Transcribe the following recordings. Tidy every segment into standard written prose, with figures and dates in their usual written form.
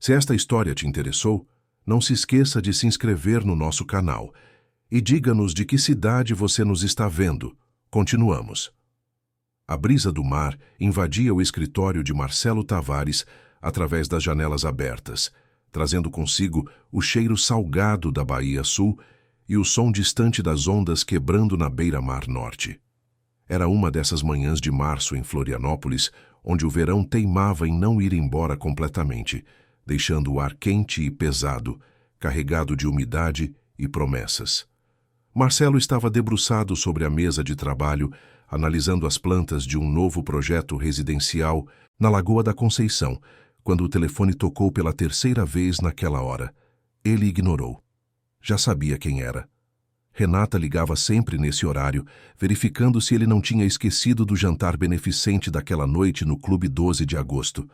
Se esta história te interessou, não se esqueça de se inscrever no nosso canal e diga-nos de que cidade você nos está vendo. Continuamos. A brisa do mar invadia o escritório de Marcelo Tavares através das janelas abertas, trazendo consigo o cheiro salgado da Bahia Sul e o som distante das ondas quebrando na beira-mar norte. Era uma dessas manhãs de março em Florianópolis, onde o verão teimava em não ir embora completamente, deixando o ar quente e pesado, carregado de umidade e promessas. Marcelo estava debruçado sobre a mesa de trabalho, analisando as plantas de um novo projeto residencial na Lagoa da Conceição, quando o telefone tocou pela terceira vez naquela hora. Ele ignorou. Já sabia quem era. Renata ligava sempre nesse horário, verificando se ele não tinha esquecido do jantar beneficente daquela noite no Clube 12 de Agosto.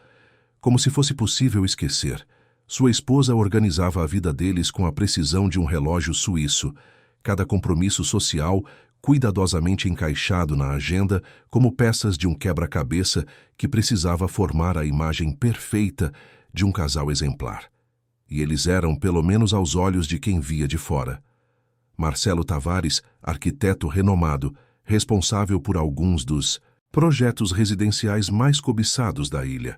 Como se fosse possível esquecer, sua esposa organizava a vida deles com a precisão de um relógio suíço, cada compromisso social cuidadosamente encaixado na agenda como peças de um quebra-cabeça que precisava formar a imagem perfeita de um casal exemplar. E eles eram, pelo menos aos olhos de quem via de fora. Marcelo Tavares, arquiteto renomado, responsável por alguns dos projetos residenciais mais cobiçados da ilha.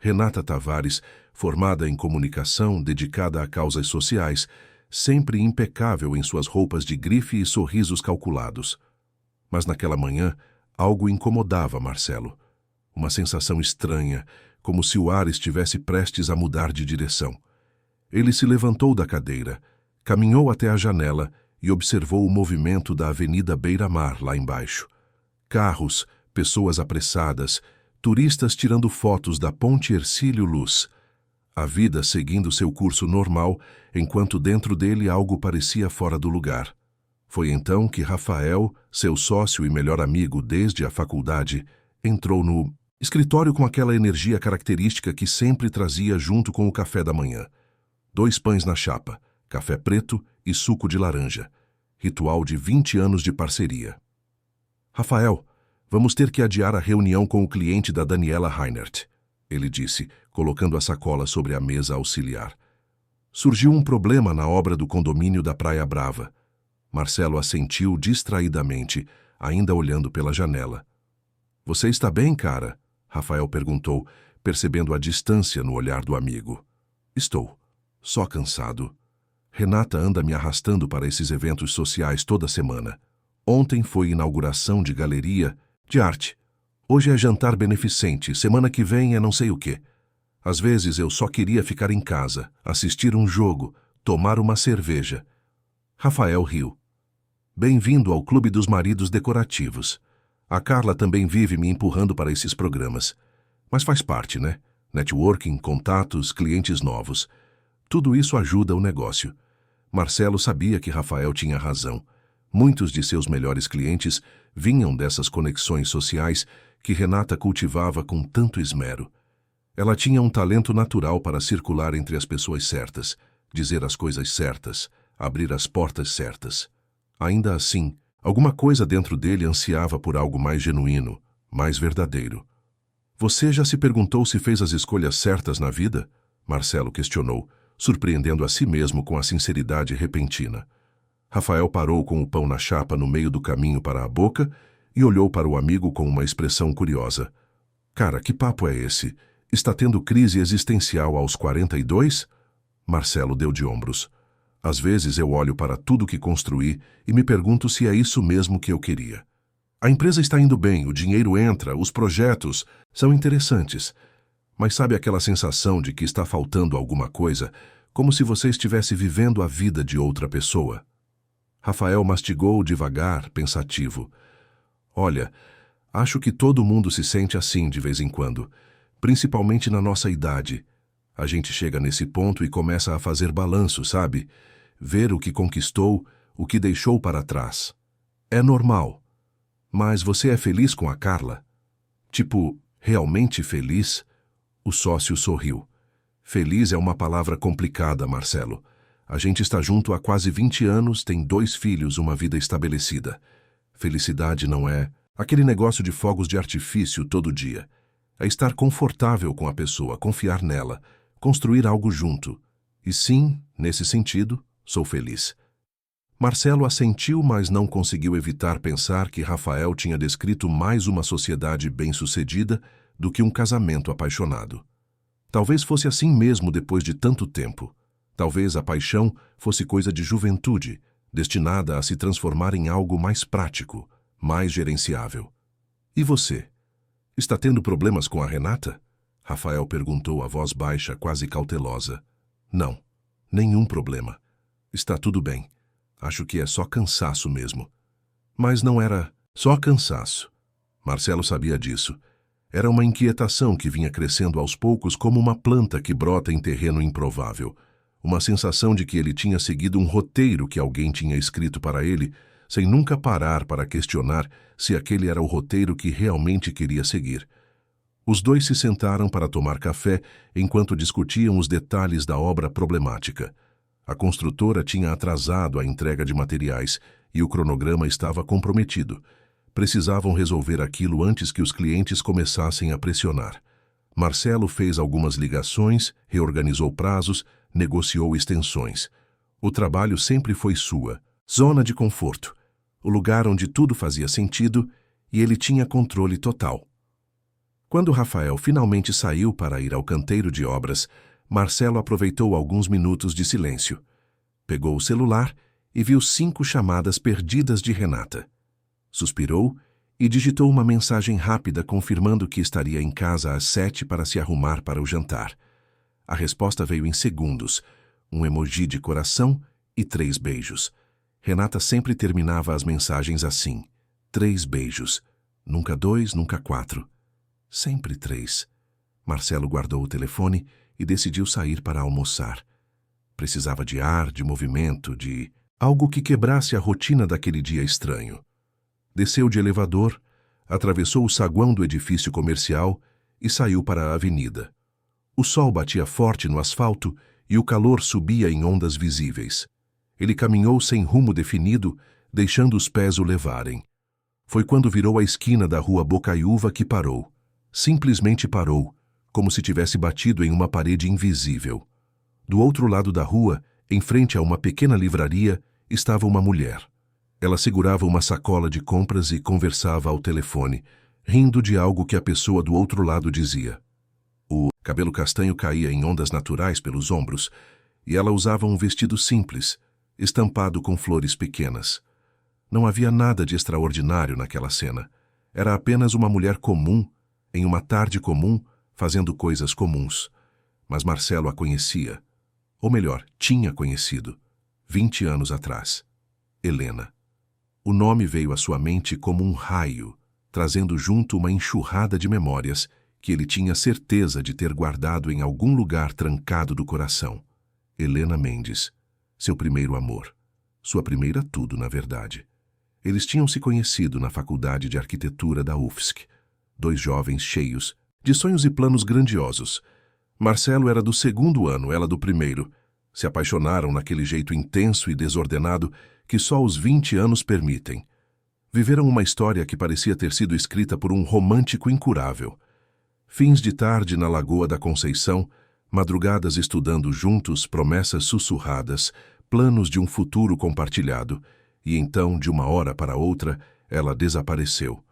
Renata Tavares, formada em comunicação, dedicada a causas sociais, sempre impecável em suas roupas de grife e sorrisos calculados. Mas naquela manhã, algo incomodava Marcelo. Uma sensação estranha, como se o ar estivesse prestes a mudar de direção. Ele se levantou da cadeira, caminhou até a janela e observou o movimento da Avenida Beira-Mar lá embaixo. Carros, pessoas apressadas, turistas tirando fotos da Ponte Hercílio Luz. A vida seguindo seu curso normal, enquanto dentro dele algo parecia fora do lugar. Foi então que Rafael, seu sócio e melhor amigo desde a faculdade, entrou no escritório com aquela energia característica que sempre trazia junto com o café da manhã. 2 pães na chapa, café preto e suco de laranja. Ritual de 20 anos de parceria. Rafael, vamos ter que adiar a reunião com o cliente da Daniela Reinert, ele disse, colocando a sacola sobre a mesa auxiliar. Surgiu um problema na obra do condomínio da Praia Brava. Marcelo assentiu distraidamente, ainda olhando pela janela. Você está bem, cara? Rafael perguntou, percebendo a distância no olhar do amigo. Estou. Só cansado. Renata anda me arrastando para esses eventos sociais toda semana. Ontem foi inauguração de galeria de arte. Hoje é jantar beneficente, semana que vem é não sei o quê. Às vezes eu só queria ficar em casa, assistir um jogo, tomar uma cerveja. Rafael riu. Bem-vindo ao Clube dos Maridos Decorativos. A Carla também vive me empurrando para esses programas. Mas faz parte, né? Networking, contatos, clientes novos. Tudo isso ajuda o negócio. Marcelo sabia que Rafael tinha razão. Muitos de seus melhores clientes vinham dessas conexões sociais que Renata cultivava com tanto esmero. Ela tinha um talento natural para circular entre as pessoas certas, dizer as coisas certas, abrir as portas certas. Ainda assim, alguma coisa dentro dele ansiava por algo mais genuíno, mais verdadeiro. Você já se perguntou se fez as escolhas certas na vida? Marcelo questionou, surpreendendo a si mesmo com a sinceridade repentina. Rafael parou com o pão na chapa no meio do caminho para a boca e olhou para o amigo com uma expressão curiosa. Cara, que papo é esse? Está tendo crise existencial aos 42? Marcelo deu de ombros. Às vezes eu olho para tudo que construí e me pergunto se é isso mesmo que eu queria. A empresa está indo bem, o dinheiro entra, os projetos são interessantes. Mas sabe aquela sensação de que está faltando alguma coisa, como se você estivesse vivendo a vida de outra pessoa? Rafael mastigou devagar, pensativo. Olha, acho que todo mundo se sente assim de vez em quando, principalmente na nossa idade. A gente chega nesse ponto e começa a fazer balanço, sabe? Ver o que conquistou, o que deixou para trás. É normal. Mas você é feliz com a Carla? Tipo, realmente feliz? O sócio sorriu. Feliz é uma palavra complicada, Marcelo. A gente está junto há quase 20 anos, tem 2 filhos, uma vida estabelecida. Felicidade não é aquele negócio de fogos de artifício todo dia. É estar confortável com a pessoa, confiar nela, construir algo junto. E sim, nesse sentido, sou feliz. Marcelo assentiu, mas não conseguiu evitar pensar que Rafael tinha descrito mais uma sociedade bem-sucedida do que um casamento apaixonado. Talvez fosse assim mesmo depois de tanto tempo. Talvez a paixão fosse coisa de juventude, destinada a se transformar em algo mais prático, mais gerenciável. E você? Está tendo problemas com a Renata? Rafael perguntou a voz baixa, quase cautelosa. Não, nenhum problema. Está tudo bem. Acho que é só cansaço mesmo. Mas não era só cansaço. Marcelo sabia disso. Era uma inquietação que vinha crescendo aos poucos como uma planta que brota em terreno improvável. Uma sensação de que ele tinha seguido um roteiro que alguém tinha escrito para ele, sem nunca parar para questionar se aquele era o roteiro que realmente queria seguir. Os dois se sentaram para tomar café enquanto discutiam os detalhes da obra problemática. A construtora tinha atrasado a entrega de materiais e o cronograma estava comprometido. Precisavam resolver aquilo antes que os clientes começassem a pressionar. Marcelo fez algumas ligações, reorganizou prazos, negociou extensões. O trabalho sempre foi sua, zona de conforto, o lugar onde tudo fazia sentido e ele tinha controle total. Quando Rafael finalmente saiu para ir ao canteiro de obras, Marcelo aproveitou alguns minutos de silêncio. Pegou o celular e viu 5 chamadas perdidas de Renata. Suspirou e digitou uma mensagem rápida confirmando que estaria em casa às 7 para se arrumar para o jantar. A resposta veio em segundos, um emoji de coração e 3 beijos. Renata sempre terminava as mensagens assim: 3 beijos. Nunca 2, nunca 4. Sempre 3. Marcelo guardou o telefone e decidiu sair para almoçar. Precisava de ar, de movimento, de algo que quebrasse a rotina daquele dia estranho. Desceu de elevador, atravessou o saguão do edifício comercial e saiu para a avenida. O sol batia forte no asfalto e o calor subia em ondas visíveis. Ele caminhou sem rumo definido, deixando os pés o levarem. Foi quando virou a esquina da rua Bocaiúva que parou. Simplesmente parou, como se tivesse batido em uma parede invisível. Do outro lado da rua, em frente a uma pequena livraria, estava uma mulher. Ela segurava uma sacola de compras e conversava ao telefone, rindo de algo que a pessoa do outro lado dizia. O cabelo castanho caía em ondas naturais pelos ombros, e ela usava um vestido simples, estampado com flores pequenas. Não havia nada de extraordinário naquela cena. Era apenas uma mulher comum, em uma tarde comum, fazendo coisas comuns. Mas Marcelo a conhecia. Ou melhor, tinha conhecido, 20 anos atrás. Helena. O nome veio à sua mente como um raio, trazendo junto uma enxurrada de memórias que ele tinha certeza de ter guardado em algum lugar trancado do coração. Helena Mendes, seu primeiro amor. Sua primeira tudo, na verdade. Eles tinham se conhecido na Faculdade de Arquitetura da UFSC. 2 jovens cheios, de sonhos e planos grandiosos. Marcelo era do 2º ano, ela do 1º. Se apaixonaram naquele jeito intenso e desordenado que só os 20 anos permitem. Viveram uma história que parecia ter sido escrita por um romântico incurável. Fins de tarde na Lagoa da Conceição, madrugadas estudando juntos promessas sussurradas, planos de um futuro compartilhado, e então, de uma hora para outra, ela desapareceu.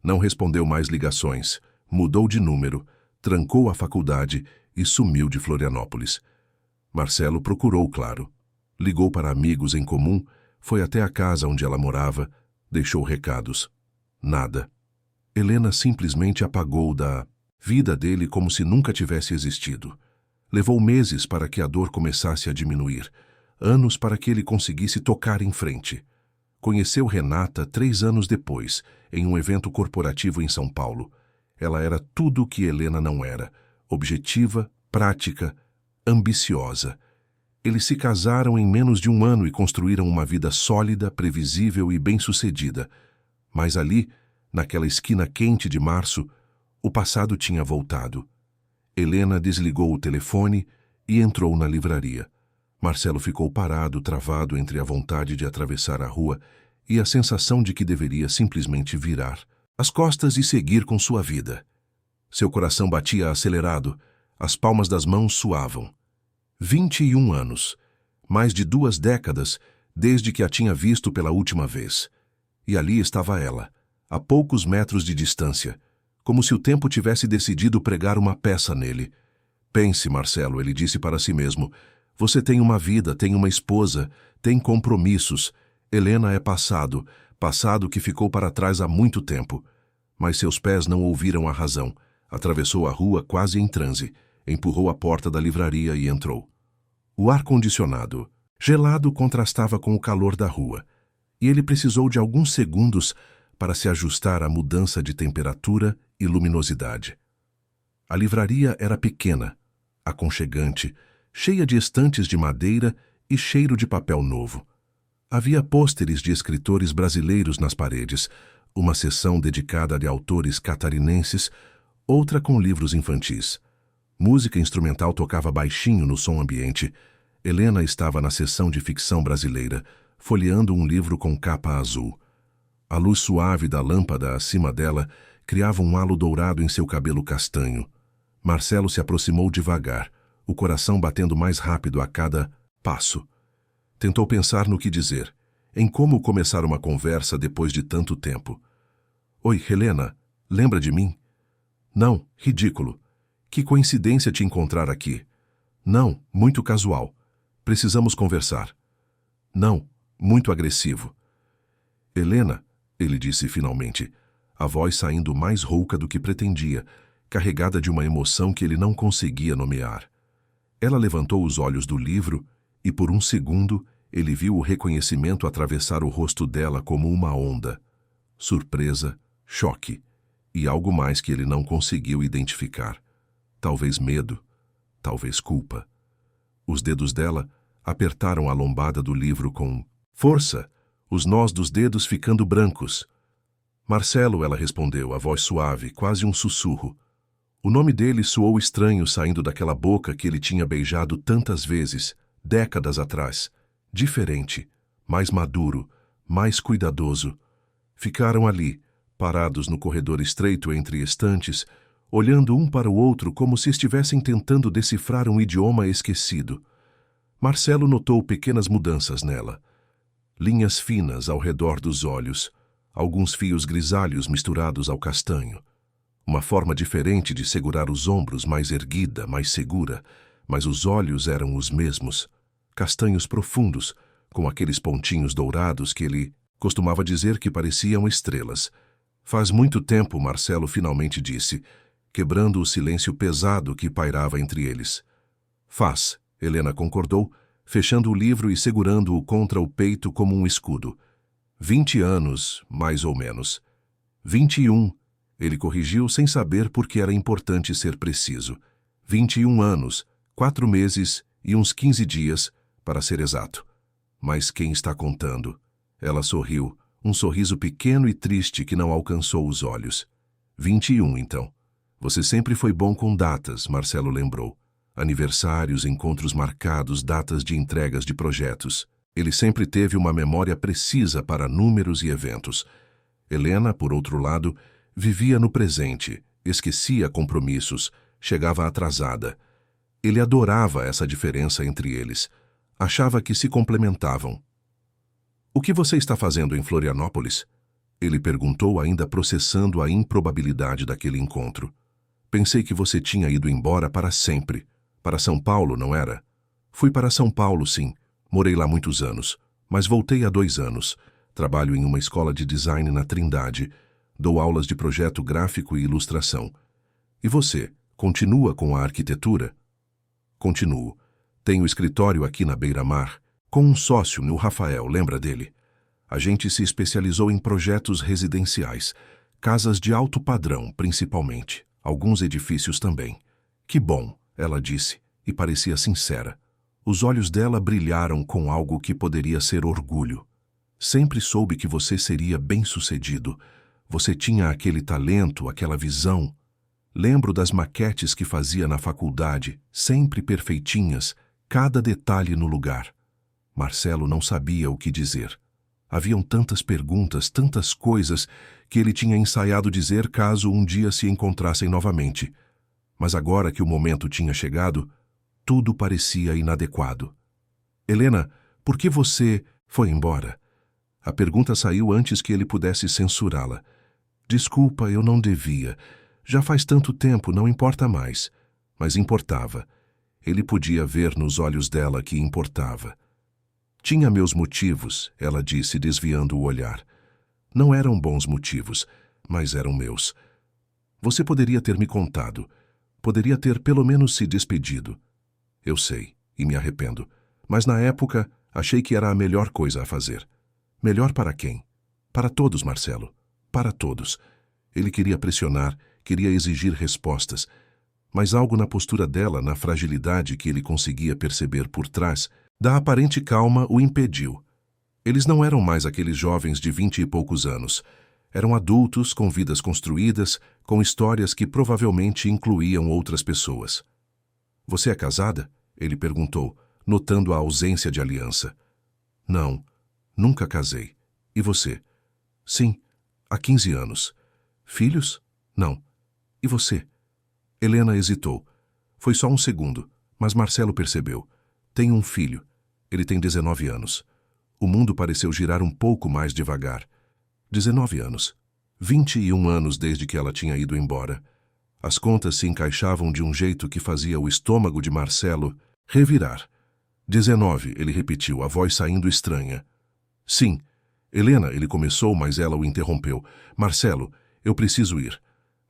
Não respondeu mais ligações, mudou de número, trancou a faculdade e sumiu de Florianópolis. Marcelo procurou, claro. Ligou para amigos em comum, foi até a casa onde ela morava, deixou recados. Nada. Helena simplesmente apagou da vida dele como se nunca tivesse existido. Levou meses para que a dor começasse a diminuir, anos para que ele conseguisse tocar em frente. Conheceu Renata 3 anos depois, em um evento corporativo em São Paulo. Ela era tudo o que Helena não era: objetiva, prática, ambiciosa. Eles se casaram em menos de 1 ano e construíram uma vida sólida, previsível e bem-sucedida. Mas ali, naquela esquina quente de março, o passado tinha voltado. Helena desligou o telefone e entrou na livraria. Marcelo ficou parado, travado entre a vontade de atravessar a rua e a sensação de que deveria simplesmente virar as costas e seguir com sua vida. Seu coração batia acelerado, As palmas das mãos suavam. 21 anos. Mais de 2 décadas desde que a tinha visto pela última vez. E ali estava ela, a poucos metros de distância, como se o tempo tivesse decidido pregar uma peça nele. Pense, Marcelo, ele disse para si mesmo. Você tem uma vida, tem uma esposa, tem compromissos. Helena é passado, passado que ficou para trás há muito tempo. Mas seus pés não ouviram a razão. Atravessou a rua quase em transe, empurrou a porta da livraria e entrou. O ar-condicionado, gelado, contrastava com o calor da rua, e ele precisou de alguns segundos para se ajustar à mudança de temperatura e luminosidade. A livraria era pequena, aconchegante, cheia de estantes de madeira e cheiro de papel novo. Havia pôsteres de escritores brasileiros nas paredes, uma seção dedicada a autores catarinenses, outra com livros infantis. Música instrumental tocava baixinho no som ambiente. Helena estava na seção de ficção brasileira, folheando um livro com capa azul. A luz suave da lâmpada acima dela criava um halo dourado em seu cabelo castanho. Marcelo se aproximou devagar, o coração batendo mais rápido a cada passo. Tentou pensar no que dizer, em como começar uma conversa depois de tanto tempo. Oi, Helena, lembra de mim? Não, ridículo. Que coincidência te encontrar aqui. Não, muito casual. Precisamos conversar. Não, muito agressivo. Helena, ele disse finalmente, a voz saindo mais rouca do que pretendia, carregada de uma emoção que ele não conseguia nomear. Ela levantou os olhos do livro e, por um segundo, ele viu o reconhecimento atravessar o rosto dela como uma onda. Surpresa, choque e algo mais que ele não conseguiu identificar. Talvez medo, talvez culpa. Os dedos dela apertaram a lombada do livro com força, os nós dos dedos ficando brancos. Marcelo, ela respondeu, a voz suave, quase um sussurro. O nome dele soou estranho saindo daquela boca que ele tinha beijado tantas vezes, décadas atrás. Diferente, mais maduro, mais cuidadoso. Ficaram ali, parados no corredor estreito entre estantes, olhando um para o outro como se estivessem tentando decifrar um idioma esquecido. Marcelo notou pequenas mudanças nela. Linhas finas ao redor dos olhos, alguns fios grisalhos misturados ao castanho. Uma forma diferente de segurar os ombros, mais erguida, mais segura, mas os olhos eram os mesmos, castanhos profundos, com aqueles pontinhos dourados que ele costumava dizer que pareciam estrelas. Faz muito tempo, Marcelo finalmente disse, quebrando o silêncio pesado que pairava entre eles. Faz, Helena concordou, fechando o livro e segurando-o contra o peito como um escudo. 20 anos, mais ou menos. 21, ele corrigiu sem saber por que era importante ser preciso. 21 anos, 4 meses e uns 15 dias, para ser exato. Mas quem está contando? Ela sorriu, um sorriso pequeno e triste que não alcançou os olhos. 21, então. Você sempre foi bom com datas, Marcelo lembrou. Aniversários, encontros marcados, datas de entregas de projetos. Ele sempre teve uma memória precisa para números e eventos. Helena, por outro lado, vivia no presente, esquecia compromissos, chegava atrasada. Ele adorava essa diferença entre eles. Achava que se complementavam. O que você está fazendo em Florianópolis? Ele perguntou, ainda processando a improbabilidade daquele encontro. Pensei que você tinha ido embora para sempre. Para São Paulo, não era? Fui para São Paulo, sim. Morei lá muitos anos. Mas voltei há 2 anos. Trabalho em uma escola de design na Trindade. Dou aulas de projeto gráfico e ilustração. E você, continua com a arquitetura? Continuo. Tenho escritório aqui na Beira-Mar, com um sócio, o Rafael, lembra dele? A gente se especializou em projetos residenciais, casas de alto padrão, principalmente, alguns edifícios também. Que bom, ela disse, e parecia sincera. Os olhos dela brilharam com algo que poderia ser orgulho. Sempre soube que você seria bem-sucedido. Você tinha aquele talento, aquela visão. Lembro das maquetes que fazia na faculdade, sempre perfeitinhas, cada detalhe no lugar. Marcelo não sabia o que dizer. Haviam tantas perguntas, tantas coisas, que ele tinha ensaiado dizer caso um dia se encontrassem novamente. Mas agora que o momento tinha chegado, tudo parecia inadequado. Helena, por que você foi embora? A pergunta saiu antes que ele pudesse censurá-la. Desculpa, eu não devia. Já faz tanto tempo, não importa mais. Mas importava. Ele podia ver nos olhos dela que importava. Tinha meus motivos, ela disse, desviando o olhar. Não eram bons motivos, mas eram meus. Você poderia ter me contado. Poderia ter pelo menos se despedido. Eu sei, e me arrependo. Mas na época, achei que era a melhor coisa a fazer. Melhor para quem? Para todos, Marcelo. Para todos. Ele queria pressionar, queria exigir respostas. Mas algo na postura dela, na fragilidade que ele conseguia perceber por trás, da aparente calma, o impediu. Eles não eram mais aqueles jovens de 20 e poucos anos. Eram adultos com vidas construídas, com histórias que provavelmente incluíam outras pessoas. Você é casada? Ele perguntou, notando a ausência de aliança. Não, nunca casei. E você? Sim, há 15 anos. Filhos? Não. E você? Helena hesitou. Foi só um segundo, mas Marcelo percebeu. Tenho um filho. Ele tem 19 anos. O mundo pareceu girar um pouco mais devagar. 19 anos. 21 anos desde que ela tinha ido embora. As contas se encaixavam de um jeito que fazia o estômago de Marcelo revirar. 19, ele repetiu, a voz saindo estranha. Sim. Helena, ele começou, mas ela o interrompeu. Marcelo, eu preciso ir.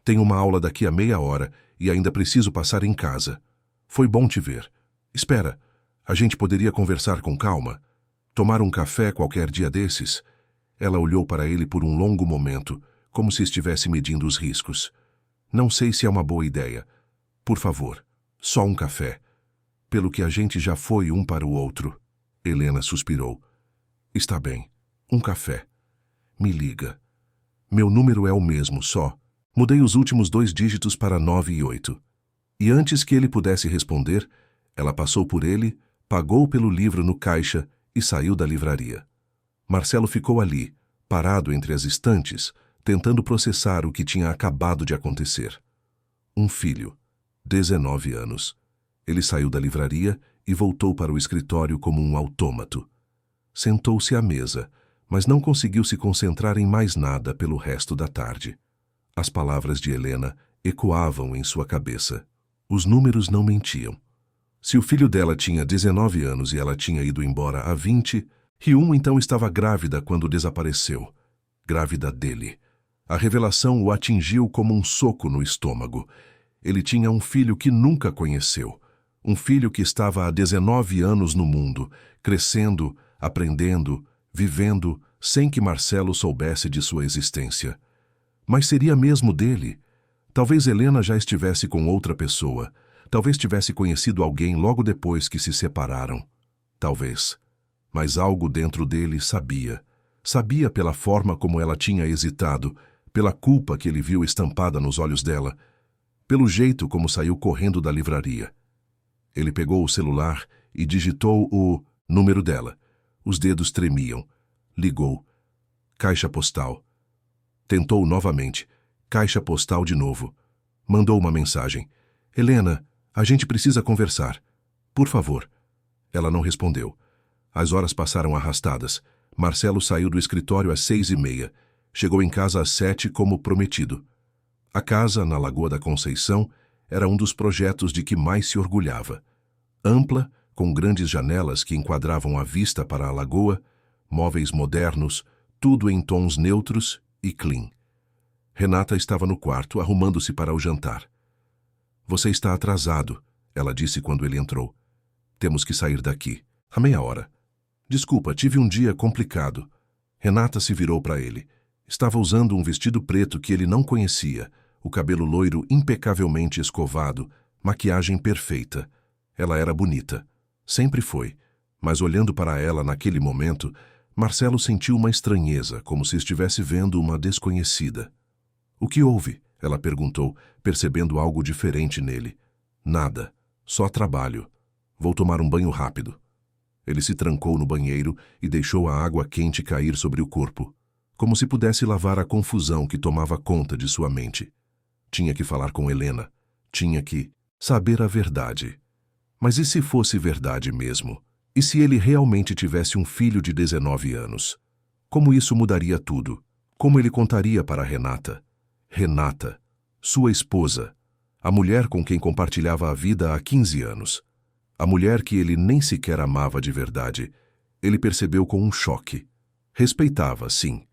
Tenho uma aula daqui a meia hora e ainda preciso passar em casa. Foi bom te ver. Espera, a gente poderia conversar com calma? Tomar um café qualquer dia desses? Ela olhou para ele por um longo momento, como se estivesse medindo os riscos. Não sei se é uma boa ideia. Por favor, só um café. Pelo que a gente já foi um para o outro. Helena suspirou. Está bem. Um café. Me liga. Meu número é o mesmo, só. Mudei os últimos 2 dígitos para 9 e 8. E antes que ele pudesse responder, ela passou por ele, pagou pelo livro no caixa e saiu da livraria. Marcelo ficou ali, parado entre as estantes, tentando processar o que tinha acabado de acontecer. Um filho, 19 anos. Ele saiu da livraria e voltou para o escritório como um autômato. Sentou-se à mesa, mas não conseguiu se concentrar em mais nada pelo resto da tarde. As palavras de Helena ecoavam em sua cabeça. Os números não mentiam. Se o filho dela tinha 19 anos e ela tinha ido embora há 20, Hyun então estava grávida quando desapareceu. Grávida dele. A revelação o atingiu como um soco no estômago. Ele tinha um filho que nunca conheceu. Um filho que estava há 19 anos no mundo, crescendo, aprendendo, vivendo, sem que Marcelo soubesse de sua existência. Mas seria mesmo dele? Talvez Helena já estivesse com outra pessoa. Talvez tivesse conhecido alguém logo depois que se separaram. Talvez. Mas algo dentro dele sabia. Sabia pela forma como ela tinha hesitado, pela culpa que ele viu estampada nos olhos dela, pelo jeito como saiu correndo da livraria. Ele pegou o celular e digitou o número dela. Os dedos tremiam. Ligou. Caixa postal. Tentou novamente. Caixa postal de novo. Mandou uma mensagem. Helena, a gente precisa conversar. Por favor. Ela não respondeu. As horas passaram arrastadas. Marcelo saiu do escritório às 6h30. Chegou em casa às 7 como prometido. A casa, na Lagoa da Conceição, era um dos projetos de que mais se orgulhava. Ampla, com grandes janelas que enquadravam a vista para a lagoa, móveis modernos, tudo em tons neutros e clean. Renata estava no quarto, arrumando-se para o jantar. Você está atrasado, ela disse quando ele entrou. Temos que sair daqui. Há meia hora. Desculpa, tive um dia complicado. Renata se virou para ele. Estava usando um vestido preto que ele não conhecia, o cabelo loiro impecavelmente escovado, maquiagem perfeita. Ela era bonita. Sempre foi. Mas olhando para ela naquele momento, Marcelo sentiu uma estranheza, como se estivesse vendo uma desconhecida. O que houve? Ela perguntou, percebendo algo diferente nele. Nada. Só trabalho. Vou tomar um banho rápido. Ele se trancou no banheiro e deixou a água quente cair sobre o corpo, como se pudesse lavar a confusão que tomava conta de sua mente. Tinha que falar com Helena. Tinha que saber a verdade. Mas e se fosse verdade mesmo? E se ele realmente tivesse um filho de 19 anos? Como isso mudaria tudo? Como ele contaria para Renata? Renata, sua esposa, a mulher com quem compartilhava a vida há 15 anos. A mulher que ele nem sequer amava de verdade. Ele percebeu com um choque. Respeitava, sim.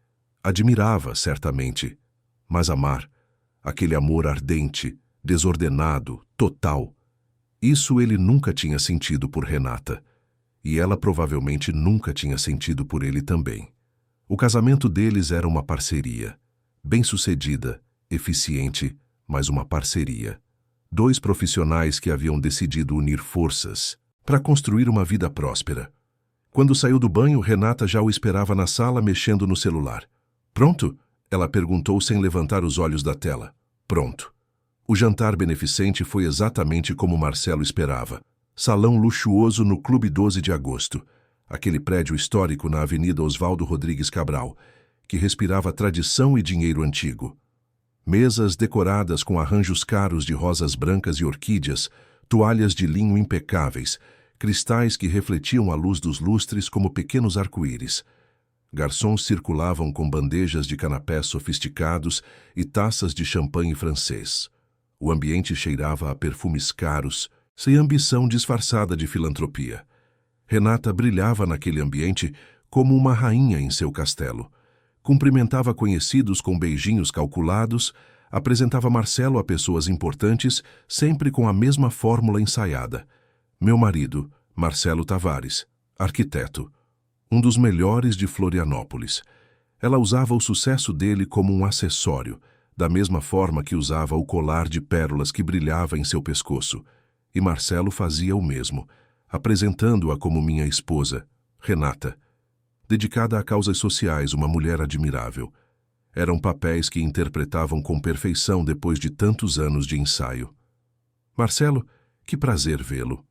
Admirava, certamente. Mas amar, aquele amor ardente, desordenado, total, isso ele nunca tinha sentido por Renata. E ela provavelmente nunca tinha sentido por ele também. O casamento deles era uma parceria. Bem-sucedida, eficiente, mas uma parceria. Dois profissionais que haviam decidido unir forças para construir uma vida próspera. Quando saiu do banho, Renata já o esperava na sala mexendo no celular. Pronto? Ela perguntou sem levantar os olhos da tela. Pronto. O jantar beneficente foi exatamente como Marcelo esperava. Salão luxuoso no Clube 12 de Agosto, aquele prédio histórico na Avenida Oswaldo Rodrigues Cabral, que respirava tradição e dinheiro antigo. Mesas decoradas com arranjos caros de rosas brancas e orquídeas, toalhas de linho impecáveis, cristais que refletiam a luz dos lustres como pequenos arco-íris. Garçons circulavam com bandejas de canapés sofisticados e taças de champanhe francês. O ambiente cheirava a perfumes caros, sem ambição disfarçada de filantropia. Renata brilhava naquele ambiente como uma rainha em seu castelo. Cumprimentava conhecidos com beijinhos calculados, apresentava Marcelo a pessoas importantes, sempre com a mesma fórmula ensaiada. Meu marido, Marcelo Tavares, arquiteto, um dos melhores de Florianópolis. Ela usava o sucesso dele como um acessório, da mesma forma que usava o colar de pérolas que brilhava em seu pescoço. E Marcelo fazia o mesmo, apresentando-a como minha esposa, Renata. Dedicada a causas sociais, uma mulher admirável. Eram papéis que interpretavam com perfeição depois de tantos anos de ensaio. Marcelo, que prazer vê-lo.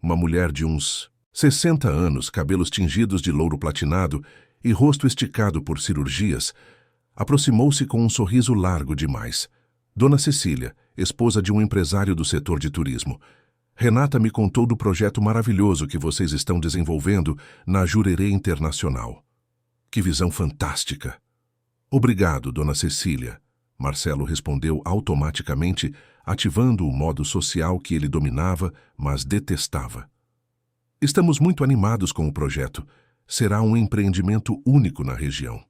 Uma mulher de uns 60 anos, cabelos tingidos de louro platinado e rosto esticado por cirurgias, aproximou-se com um sorriso largo demais. Dona Cecília, esposa de um empresário do setor de turismo. Renata me contou do projeto maravilhoso que vocês estão desenvolvendo na Jurerê Internacional. Que visão fantástica! Obrigado, Dona Cecília. Marcelo respondeu automaticamente, ativando o modo social que ele dominava, mas detestava. Estamos muito animados com o projeto. Será um empreendimento único na região.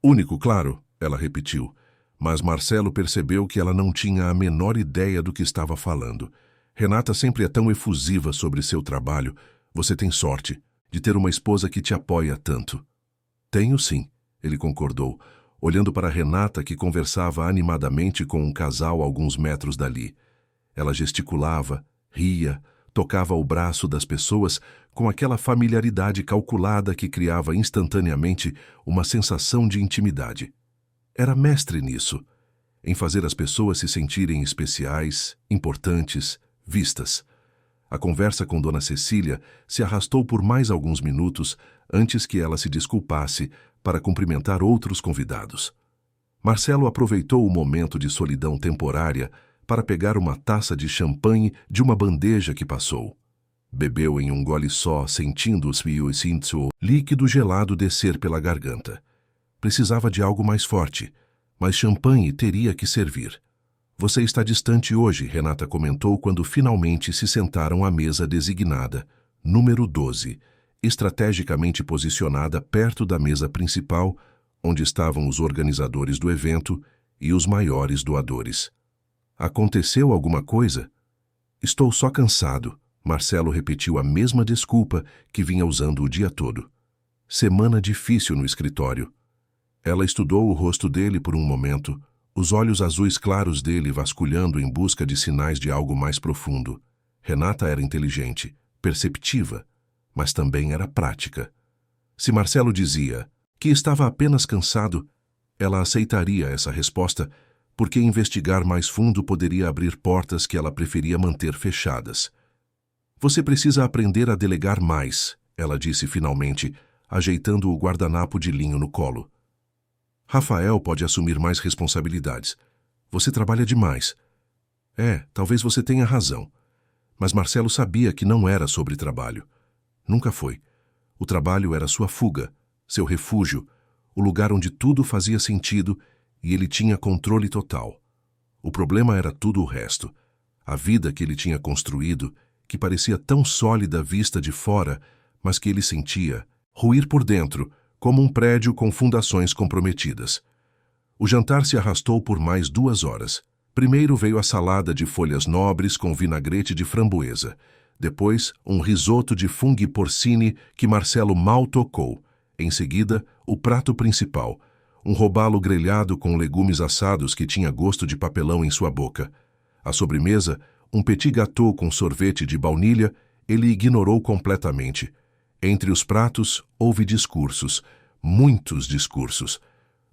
Único, claro, ela repetiu, mas Marcelo percebeu que ela não tinha a menor ideia do que estava falando. Renata sempre é tão efusiva sobre seu trabalho. Você tem sorte de ter uma esposa que te apoia tanto. Tenho sim, ele concordou, olhando para Renata que conversava animadamente com um casal a alguns metros dali. Ela gesticulava, ria, tocava o braço das pessoas com aquela familiaridade calculada que criava instantaneamente uma sensação de intimidade. Era mestre nisso, em fazer as pessoas se sentirem especiais, importantes, vistas. A conversa com Dona Cecília se arrastou por mais alguns minutos antes que ela se desculpasse para cumprimentar outros convidados. Marcelo aproveitou o momento de solidão temporária para pegar uma taça de champanhe de uma bandeja que passou. Bebeu em um gole só, sentindo o líquido gelado descer pela garganta. Precisava de algo mais forte, mas champanhe teria que servir. Você está distante hoje, Renata comentou quando finalmente se sentaram à mesa designada, número 12, estrategicamente posicionada perto da mesa principal, onde estavam os organizadores do evento e os maiores doadores. Aconteceu alguma coisa? Estou só cansado. Marcelo repetiu a mesma desculpa que vinha usando o dia todo. Semana difícil no escritório. Ela estudou o rosto dele por um momento, os olhos azuis claros dele vasculhando em busca de sinais de algo mais profundo. Renata era inteligente, perceptiva, mas também era prática. Se Marcelo dizia que estava apenas cansado, ela aceitaria essa resposta, porque investigar mais fundo poderia abrir portas que ela preferia manter fechadas. Você precisa aprender a delegar mais, ela disse finalmente, ajeitando o guardanapo de linho no colo. Rafael pode assumir mais responsabilidades. Você trabalha demais. Talvez você tenha razão. Mas Marcelo sabia que não era sobre trabalho. Nunca foi. O trabalho era sua fuga, seu refúgio, o lugar onde tudo fazia sentido e ele tinha controle total. O problema era tudo o resto. A vida que ele tinha construído, que parecia tão sólida vista de fora, mas que ele sentia ruir por dentro, como um prédio com fundações comprometidas. O jantar se arrastou por mais 2 horas. Primeiro veio a salada de folhas nobres com vinagrete de framboesa. Depois, um risoto de funghi porcini que Marcelo mal tocou. Em seguida, o prato principal, um robalo grelhado com legumes assados que tinha gosto de papelão em sua boca. A sobremesa, um petit gâteau com sorvete de baunilha, ele ignorou completamente. Entre os pratos, houve discursos, muitos discursos.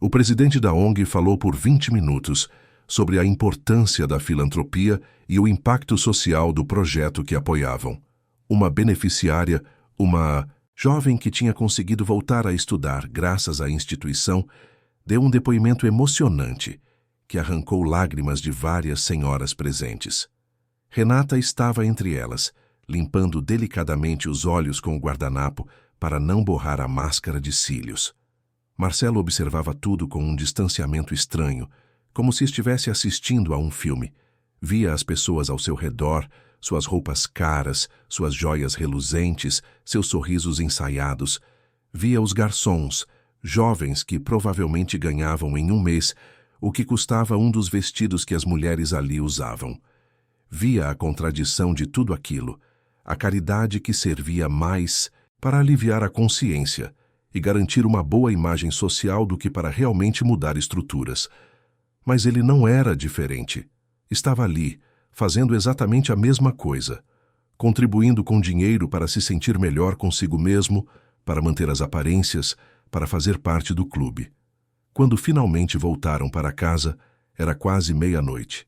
O presidente da ONG falou por 20 minutos sobre a importância da filantropia e o impacto social do projeto que apoiavam. Uma beneficiária, uma jovem que tinha conseguido voltar a estudar graças à instituição, deu um depoimento emocionante que arrancou lágrimas de várias senhoras presentes. Renata estava entre elas, limpando delicadamente os olhos com o guardanapo para não borrar a máscara de cílios. Marcelo observava tudo com um distanciamento estranho, como se estivesse assistindo a um filme. Via as pessoas ao seu redor, suas roupas caras, suas joias reluzentes, seus sorrisos ensaiados. Via os garçons, jovens que provavelmente ganhavam em um mês o que custava um dos vestidos que as mulheres ali usavam. Via a contradição de tudo aquilo, a caridade que servia mais para aliviar a consciência e garantir uma boa imagem social do que para realmente mudar estruturas. Mas ele não era diferente. Estava ali, fazendo exatamente a mesma coisa, contribuindo com dinheiro para se sentir melhor consigo mesmo, para manter as aparências, para fazer parte do clube. Quando finalmente voltaram para casa, era quase meia-noite.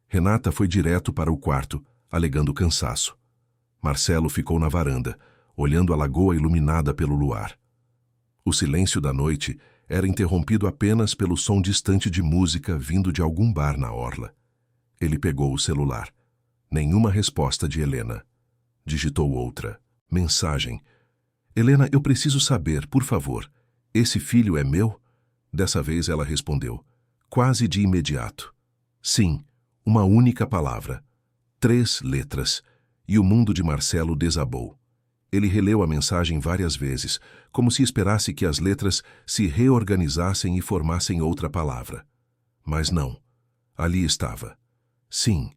Renata foi direto para o quarto, alegando cansaço. Marcelo ficou na varanda, olhando a lagoa iluminada pelo luar. O silêncio da noite era interrompido apenas pelo som distante de música vindo de algum bar na orla. Ele pegou o celular. Nenhuma resposta de Helena. Digitou outra. Mensagem. Helena, eu preciso saber, por favor. Esse filho é meu? Dessa vez ela respondeu, quase de imediato. Sim, uma única palavra. 3 letras. E o mundo de Marcelo desabou. Ele releu a mensagem várias vezes, como se esperasse que as letras se reorganizassem e formassem outra palavra. Mas não. Ali estava. Sim,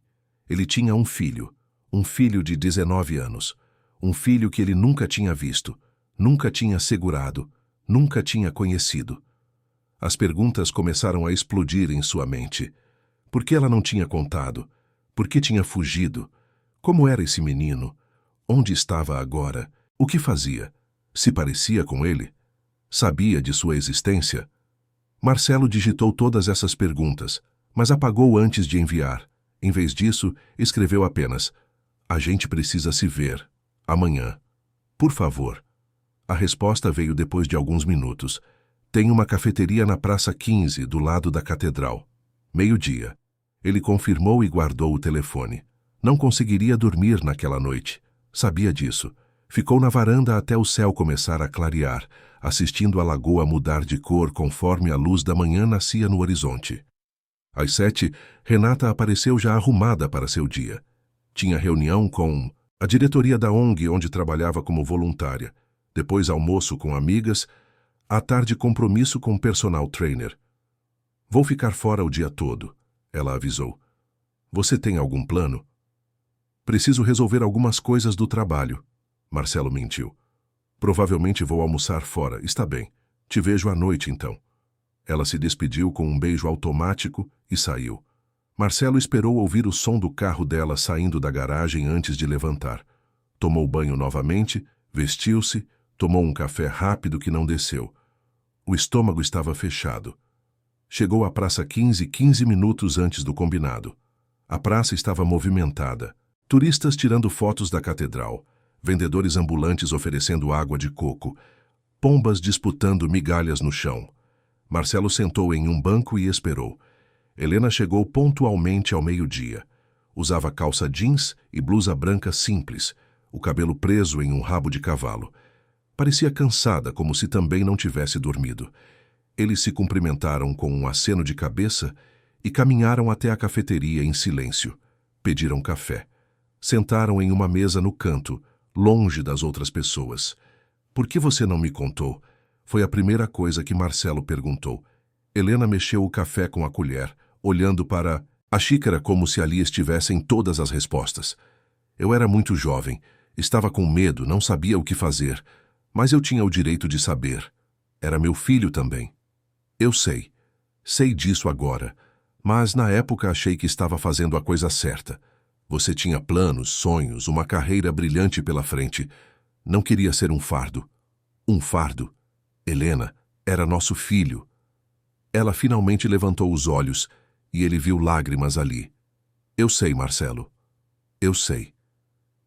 ele tinha um filho de 19 anos, um filho que ele nunca tinha visto, nunca tinha segurado, nunca tinha conhecido. As perguntas começaram a explodir em sua mente. Por que ela não tinha contado? Por que tinha fugido? Como era esse menino? Onde estava agora? O que fazia? Se parecia com ele? Sabia de sua existência? Marcelo digitou todas essas perguntas, mas apagou antes de enviar. Em vez disso, escreveu apenas: a gente precisa se ver. Amanhã. Por favor. A resposta veio depois de alguns minutos. Tem uma cafeteria na Praça 15, do lado da Catedral. 12:00. Ele confirmou e guardou o telefone. Não conseguiria dormir naquela noite. Sabia disso. Ficou na varanda até o céu começar a clarear, assistindo a lagoa mudar de cor conforme a luz da manhã nascia no horizonte. Às 7, Renata apareceu já arrumada para seu dia. Tinha reunião com a diretoria da ONG onde trabalhava como voluntária, depois almoço com amigas, à tarde compromisso com personal trainer. Vou ficar fora o dia todo, ela avisou. Você tem algum plano? Preciso resolver algumas coisas do trabalho. Marcelo mentiu. Provavelmente vou almoçar fora. Está bem. Te vejo à noite, então. Ela se despediu com um beijo automático e saiu. Marcelo esperou ouvir o som do carro dela saindo da garagem antes de levantar. Tomou banho novamente, vestiu-se, tomou um café rápido que não desceu. O estômago estava fechado. Chegou à Praça 15, 15 minutos antes do combinado. A praça estava movimentada. Turistas tirando fotos da catedral, vendedores ambulantes oferecendo água de coco, pombas disputando migalhas no chão. Marcelo sentou em um banco e esperou. Helena chegou pontualmente ao 12:00. Usava calça jeans e blusa branca simples, o cabelo preso em um rabo de cavalo. Parecia cansada, como se também não tivesse dormido. Eles se cumprimentaram com um aceno de cabeça e caminharam até a cafeteria em silêncio. Pediram café. Sentaram em uma mesa no canto, longe das outras pessoas. "Por que você não me contou?" Foi a primeira coisa que Marcelo perguntou. Helena mexeu o café com a colher, olhando para a xícara como se ali estivessem todas as respostas. "Eu era muito jovem, estava com medo, não sabia o que fazer, mas eu tinha o direito de saber. Era meu filho também. Eu sei disso agora, mas na época achei que estava fazendo a coisa certa. Você tinha planos, sonhos, uma carreira brilhante pela frente. Não queria ser um fardo." "Um fardo? Helena, era nosso filho." Ela finalmente levantou os olhos e ele viu lágrimas ali. "Eu sei, Marcelo. Eu sei.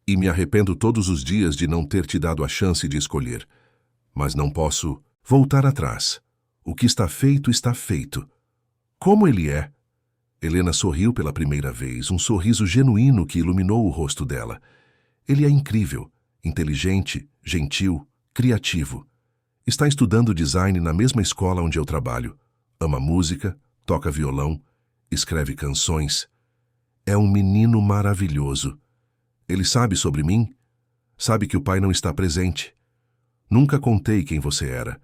E me arrependo todos os dias de não ter te dado a chance de escolher. Mas não posso voltar atrás. O que está feito, está feito." "Como ele é?" Helena sorriu pela primeira vez, um sorriso genuíno que iluminou o rosto dela. "Ele é incrível, inteligente, gentil, criativo. Está estudando design na mesma escola onde eu trabalho. Ama música, toca violão, escreve canções. É um menino maravilhoso. Ele sabe sobre mim? Sabe que o pai não está presente. Nunca contei quem você era.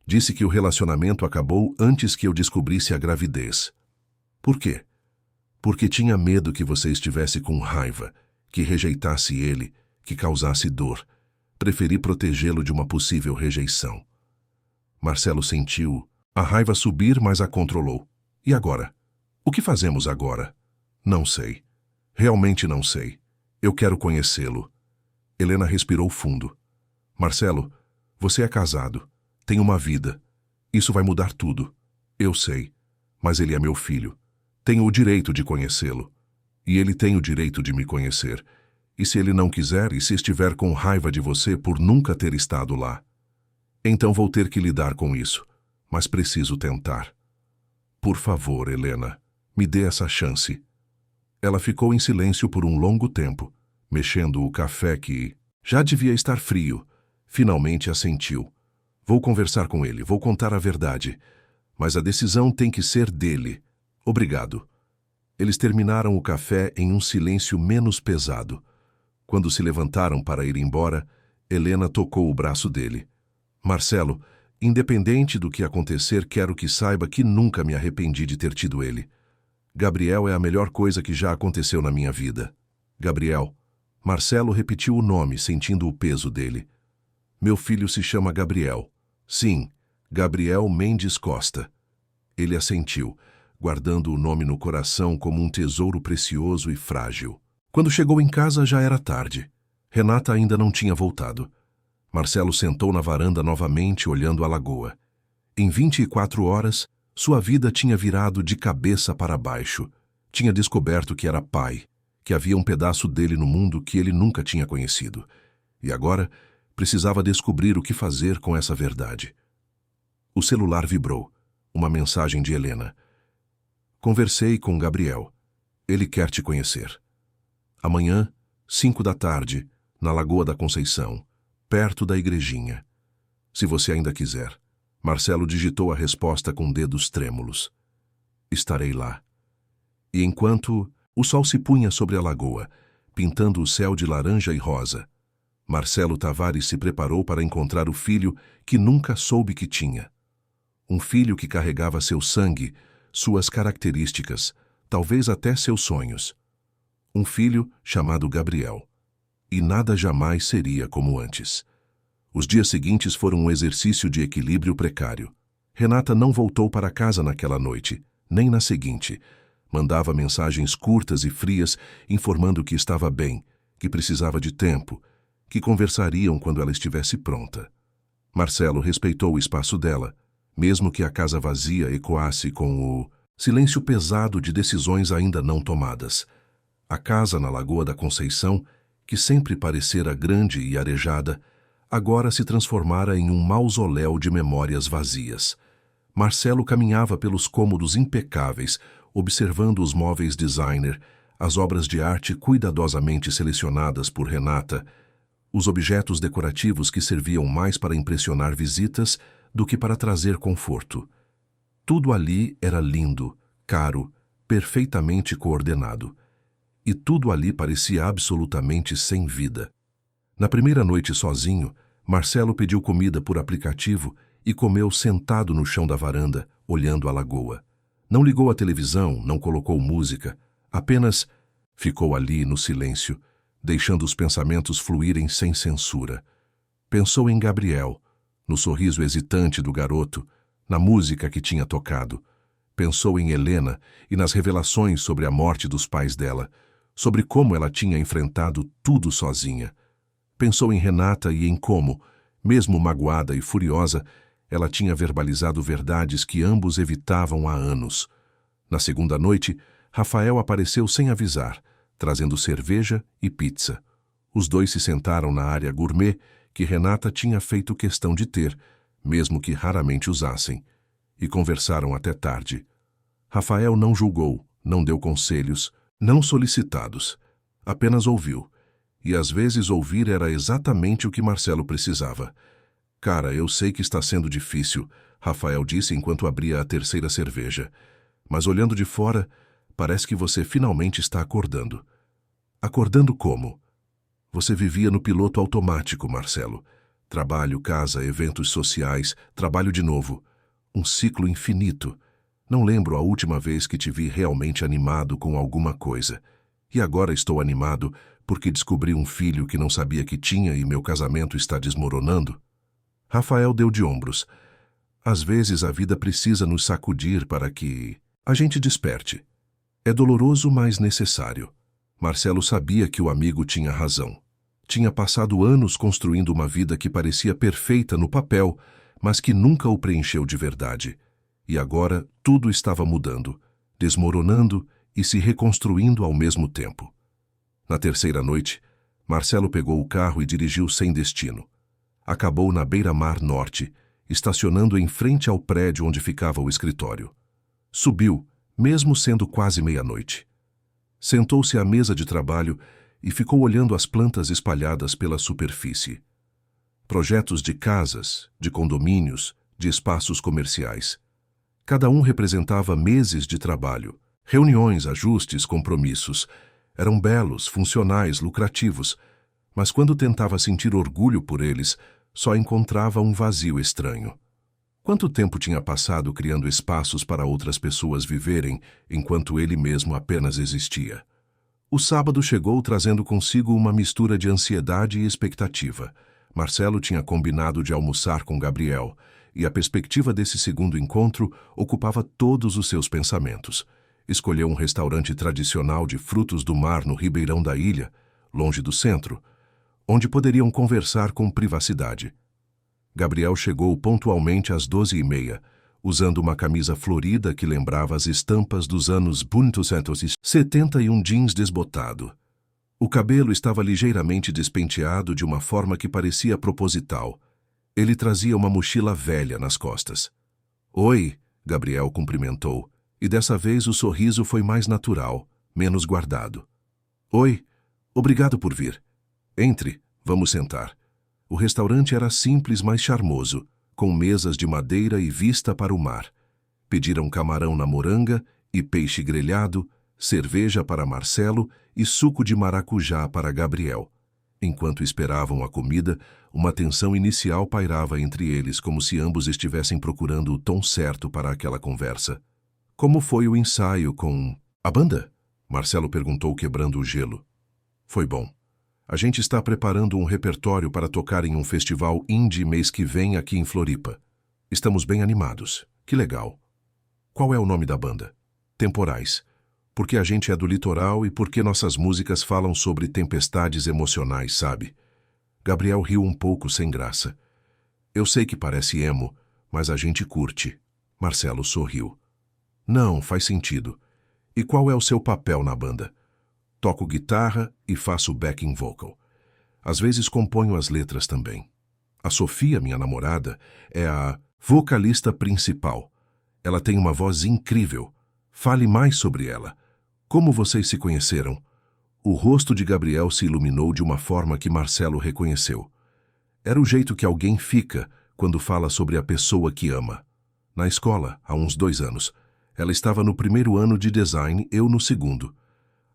Disse que o relacionamento acabou antes que eu descobrisse a gravidez. Por quê? Porque tinha medo que você estivesse com raiva, que rejeitasse ele, que causasse dor. Preferi protegê-lo de uma possível rejeição." Marcelo sentiu a raiva subir, mas a controlou. "E agora? O que fazemos agora?" "Não sei. Realmente não sei. Eu quero conhecê-lo." Helena respirou fundo. "Marcelo, você é casado. Tem uma vida. Isso vai mudar tudo. Eu sei. Mas ele é meu filho. Tenho o direito de conhecê-lo. E ele tem o direito de me conhecer. E se ele não quiser e se estiver com raiva de você por nunca ter estado lá? Então vou ter que lidar com isso. Mas preciso tentar. Por favor, Helena, me dê essa chance." Ela ficou em silêncio por um longo tempo, mexendo o café que já devia estar frio. Finalmente assentiu. "Vou conversar com ele, vou contar a verdade. Mas a decisão tem que ser dele. Obrigado." Eles terminaram o café em um silêncio menos pesado. Quando se levantaram para ir embora, Helena tocou o braço dele. "Marcelo, independente do que acontecer, quero que saiba que nunca me arrependi de ter tido ele. Gabriel é a melhor coisa que já aconteceu na minha vida." "Gabriel." Marcelo repetiu o nome, sentindo o peso dele. "Meu filho se chama Gabriel." "Sim, Gabriel Mendes Costa." Ele assentiu, guardando o nome no coração como um tesouro precioso e frágil. Quando chegou em casa já era tarde. Renata ainda não tinha voltado. Marcelo sentou na varanda novamente, olhando a lagoa. Em 24 horas, sua vida tinha virado de cabeça para baixo. Tinha descoberto que era pai, que havia um pedaço dele no mundo que ele nunca tinha conhecido. E agora, precisava descobrir o que fazer com essa verdade. O celular vibrou. Uma mensagem de Helena. "Conversei com Gabriel. Ele quer te conhecer. Amanhã, 5 da tarde, na Lagoa da Conceição, perto da igrejinha. Se você ainda quiser." Marcelo digitou a resposta com dedos trêmulos. "Estarei lá." E enquanto o sol se punha sobre a lagoa, pintando o céu de laranja e rosa, Marcelo Tavares se preparou para encontrar o filho que nunca soube que tinha. Um filho que carregava seu sangue, suas características, talvez até seus sonhos. Um filho chamado Gabriel. E nada jamais seria como antes. Os dias seguintes foram um exercício de equilíbrio precário. Renata não voltou para casa naquela noite, nem na seguinte. Mandava mensagens curtas e frias, informando que estava bem, que precisava de tempo, que conversariam quando ela estivesse pronta. Marcelo respeitou o espaço dela, mesmo que a casa vazia ecoasse com o silêncio pesado de decisões ainda não tomadas. A casa na Lagoa da Conceição, que sempre parecera grande e arejada, agora se transformara em um mausoléu de memórias vazias. Marcelo caminhava pelos cômodos impecáveis, observando os móveis designer, as obras de arte cuidadosamente selecionadas por Renata, os objetos decorativos que serviam mais para impressionar visitas do que para trazer conforto. Tudo ali era lindo, caro, perfeitamente coordenado. E tudo ali parecia absolutamente sem vida. Na primeira noite sozinho, Marcelo pediu comida por aplicativo e comeu sentado no chão da varanda, olhando a lagoa. Não ligou a televisão, não colocou música, apenas ficou ali no silêncio, deixando os pensamentos fluírem sem censura. Pensou em Gabriel, no sorriso hesitante do garoto, na música que tinha tocado. Pensou em Helena e nas revelações sobre a morte dos pais dela, sobre como ela tinha enfrentado tudo sozinha. Pensou em Renata e em como, mesmo magoada e furiosa, ela tinha verbalizado verdades que ambos evitavam há anos. Na segunda noite, Rafael apareceu sem avisar, trazendo cerveja e pizza. Os dois se sentaram na área gourmet que Renata tinha feito questão de ter, mesmo que raramente usassem, e conversaram até tarde. Rafael não julgou, não deu conselhos, não solicitados, apenas ouviu. E às vezes ouvir era exatamente o que Marcelo precisava. Cara, eu sei que está sendo difícil, Rafael disse enquanto abria a terceira cerveja. Mas olhando de fora, parece que você finalmente está acordando. Acordando como? Você vivia no piloto automático, Marcelo. Trabalho, casa, eventos sociais, trabalho de novo. Um ciclo infinito. Não lembro a última vez que te vi realmente animado com alguma coisa. E agora estou animado porque descobri um filho que não sabia que tinha e meu casamento está desmoronando. Rafael deu de ombros. Às vezes a vida precisa nos sacudir para que a gente desperte. É doloroso, mas necessário. Marcelo sabia que o amigo tinha razão. Tinha passado anos construindo uma vida que parecia perfeita no papel, mas que nunca o preencheu de verdade. E agora tudo estava mudando, desmoronando e se reconstruindo ao mesmo tempo. Na terceira noite, Marcelo pegou o carro e dirigiu sem destino. Acabou na beira-mar norte, estacionando em frente ao prédio onde ficava o escritório. Subiu, mesmo sendo quase meia-noite. Sentou-se à mesa de trabalho e ficou olhando as plantas espalhadas pela superfície. Projetos de casas, de condomínios, de espaços comerciais. Cada um representava meses de trabalho, reuniões, ajustes, compromissos. Eram belos, funcionais, lucrativos, mas quando tentava sentir orgulho por eles, só encontrava um vazio estranho. Quanto tempo tinha passado criando espaços para outras pessoas viverem, enquanto ele mesmo apenas existia? O sábado chegou trazendo consigo uma mistura de ansiedade e expectativa. Marcelo tinha combinado de almoçar com Gabriel, e a perspectiva desse segundo encontro ocupava todos os seus pensamentos. Escolheu um restaurante tradicional de frutos do mar no ribeirão da ilha, longe do centro, onde poderiam conversar com privacidade. Gabriel chegou pontualmente às 12h30, usando uma camisa florida que lembrava as estampas dos anos 1970 e um jeans desbotado. O cabelo estava ligeiramente despenteado de uma forma que parecia proposital. Ele trazia uma mochila velha nas costas. "Oi", Gabriel cumprimentou, e dessa vez o sorriso foi mais natural, menos guardado. "Oi, obrigado por vir. Entre, vamos sentar." O restaurante era simples, mas charmoso, com mesas de madeira e vista para o mar. Pediram camarão na moranga e peixe grelhado, cerveja para Marcelo e suco de maracujá para Gabriel. Enquanto esperavam a comida, uma tensão inicial pairava entre eles, como se ambos estivessem procurando o tom certo para aquela conversa. "Como foi o ensaio com a banda?" Marcelo perguntou, quebrando o gelo. "Foi bom. A gente está preparando um repertório para tocar em um festival indie mês que vem aqui em Floripa. Estamos bem animados. Que legal." "Qual é o nome da banda?" "Temporais. Porque a gente é do litoral e porque nossas músicas falam sobre tempestades emocionais, sabe?" Gabriel riu um pouco sem graça. "Eu sei que parece emo, mas a gente curte." Marcelo sorriu. "Não, faz sentido. E qual é o seu papel na banda?" "Toco guitarra e faço backing vocal. Às vezes componho as letras também. A Sofia, minha namorada, é a vocalista principal. Ela tem uma voz incrível. Fale mais sobre ela. Como vocês se conheceram? O rosto de Gabriel se iluminou de uma forma que Marcelo reconheceu. Era o jeito que alguém fica quando fala sobre a pessoa que ama. Na escola, há uns 2 anos. Ela estava no primeiro ano de design, eu no segundo.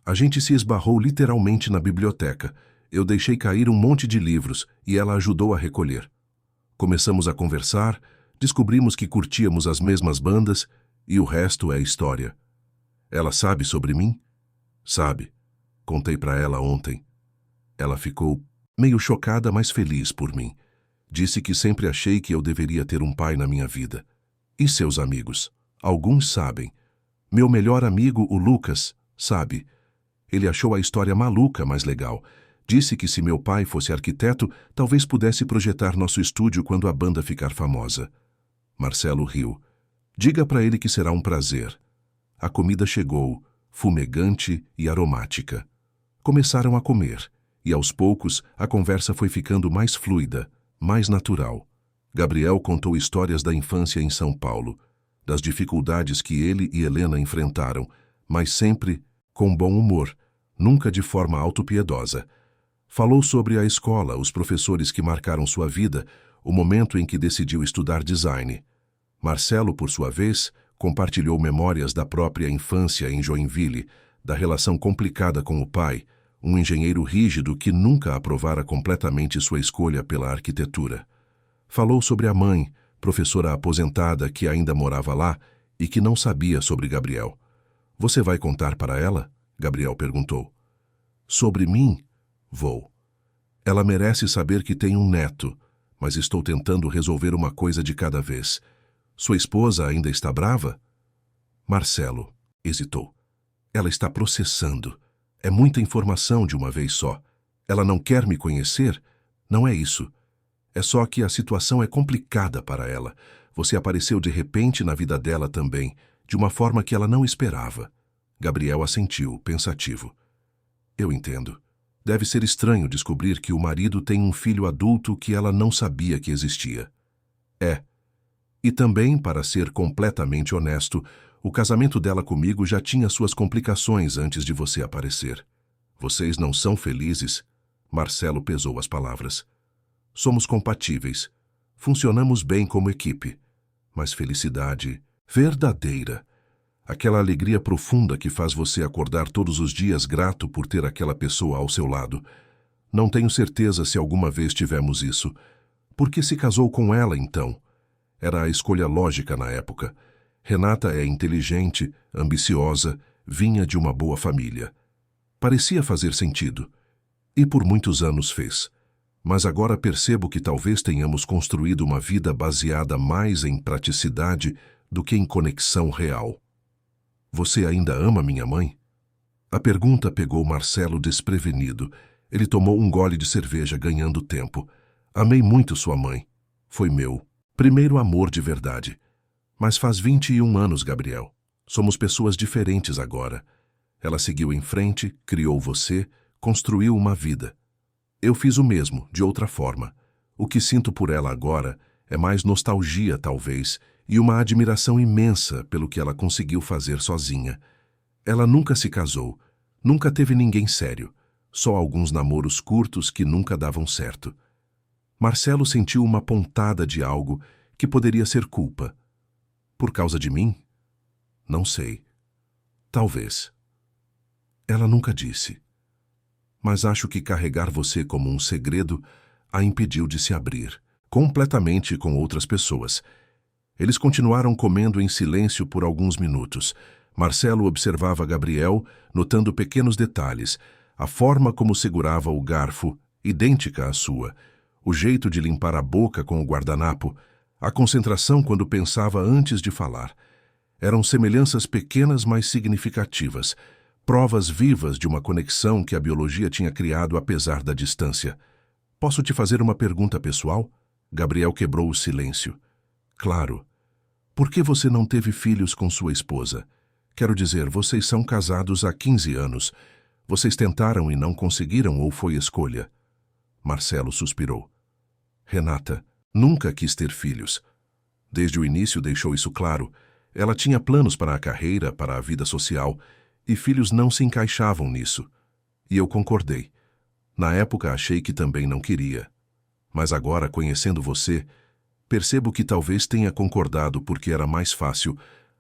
A gente se esbarrou literalmente na biblioteca. Eu deixei cair um monte de livros e ela ajudou a recolher. Começamos a conversar, descobrimos que curtíamos as mesmas bandas e o resto é história. Ela sabe sobre mim? Sabe. Contei para ela ontem. Ela ficou meio chocada, mas feliz por mim. Disse que sempre achei que eu deveria ter um pai na minha vida. E seus amigos? Alguns sabem. Meu melhor amigo, o Lucas, sabe. Ele achou a história maluca, mas legal. Disse que se meu pai fosse arquiteto, talvez pudesse projetar nosso estúdio quando a banda ficar famosa. Marcelo riu. Diga para ele que será um prazer. A comida chegou, fumegante e aromática. Começaram a comer, e aos poucos a conversa foi ficando mais fluida, mais natural. Gabriel contou histórias da infância em São Paulo, das dificuldades que ele e Helena enfrentaram, mas sempre com bom humor, nunca de forma autopiedosa. Falou sobre a escola, os professores que marcaram sua vida, o momento em que decidiu estudar design. Marcelo, por sua vez, compartilhou memórias da própria infância em Joinville, da relação complicada com o pai, um engenheiro rígido que nunca aprovara completamente sua escolha pela arquitetura. Falou sobre a mãe, professora aposentada que ainda morava lá e que não sabia sobre Gabriel. Você vai contar para ela? Gabriel perguntou. Sobre mim? Vou. Ela merece saber que tem um neto, mas estou tentando resolver uma coisa de cada vez. Sua esposa ainda está brava? Marcelo hesitou. Ela está processando. É muita informação de uma vez só. Ela não quer me conhecer? Não é isso. É só que a situação é complicada para ela. Você apareceu de repente na vida dela também, de uma forma que ela não esperava. Gabriel assentiu, pensativo. Eu entendo. Deve ser estranho descobrir que o marido tem um filho adulto que ela não sabia que existia. É. E também, para ser completamente honesto, o casamento dela comigo já tinha suas complicações antes de você aparecer. Vocês não são felizes? Marcelo pesou as palavras. Somos compatíveis. Funcionamos bem como equipe. Mas felicidade verdadeira, aquela alegria profunda que faz você acordar todos os dias grato por ter aquela pessoa ao seu lado. Não tenho certeza se alguma vez tivemos isso. Por que se casou com ela, então? Era a escolha lógica na época. Renata é inteligente, ambiciosa, vinha de uma boa família. Parecia fazer sentido. E por muitos anos fez. Mas agora percebo que talvez tenhamos construído uma vida baseada mais em praticidade do que em conexão real. Você ainda ama minha mãe? A pergunta pegou Marcelo desprevenido. Ele tomou um gole de cerveja, ganhando tempo. Amei muito sua mãe. Foi meu primeiro amor de verdade. Mas faz 21 anos, Gabriel. Somos pessoas diferentes agora. Ela seguiu em frente, criou você, construiu uma vida. Eu fiz o mesmo, de outra forma. O que sinto por ela agora é mais nostalgia, talvez, e uma admiração imensa pelo que ela conseguiu fazer sozinha. Ela nunca se casou, nunca teve ninguém sério, só alguns namoros curtos que nunca davam certo. Marcelo sentiu uma pontada de algo que poderia ser culpa. Por causa de mim? Não sei. Talvez. Ela nunca disse. Mas acho que carregar você como um segredo a impediu de se abrir, completamente com outras pessoas. Eles continuaram comendo em silêncio por alguns minutos. Marcelo observava Gabriel, notando pequenos detalhes, a forma como segurava o garfo, idêntica à sua, o jeito de limpar a boca com o guardanapo, a concentração quando pensava antes de falar. Eram semelhanças pequenas, mas significativas, provas vivas de uma conexão que a biologia tinha criado apesar da distância. Posso te fazer uma pergunta pessoal? Gabriel quebrou o silêncio. Claro. Por que você não teve filhos com sua esposa? Quero dizer, vocês são casados há 15 anos. Vocês tentaram e não conseguiram ou foi escolha? Marcelo suspirou. Renata nunca quis ter filhos. Desde o início deixou isso claro. Ela tinha planos para a carreira, para a vida social, e filhos não se encaixavam nisso. E eu concordei. Na época achei que também não queria. Mas agora, conhecendo você, percebo que talvez tenha concordado porque era mais fácil,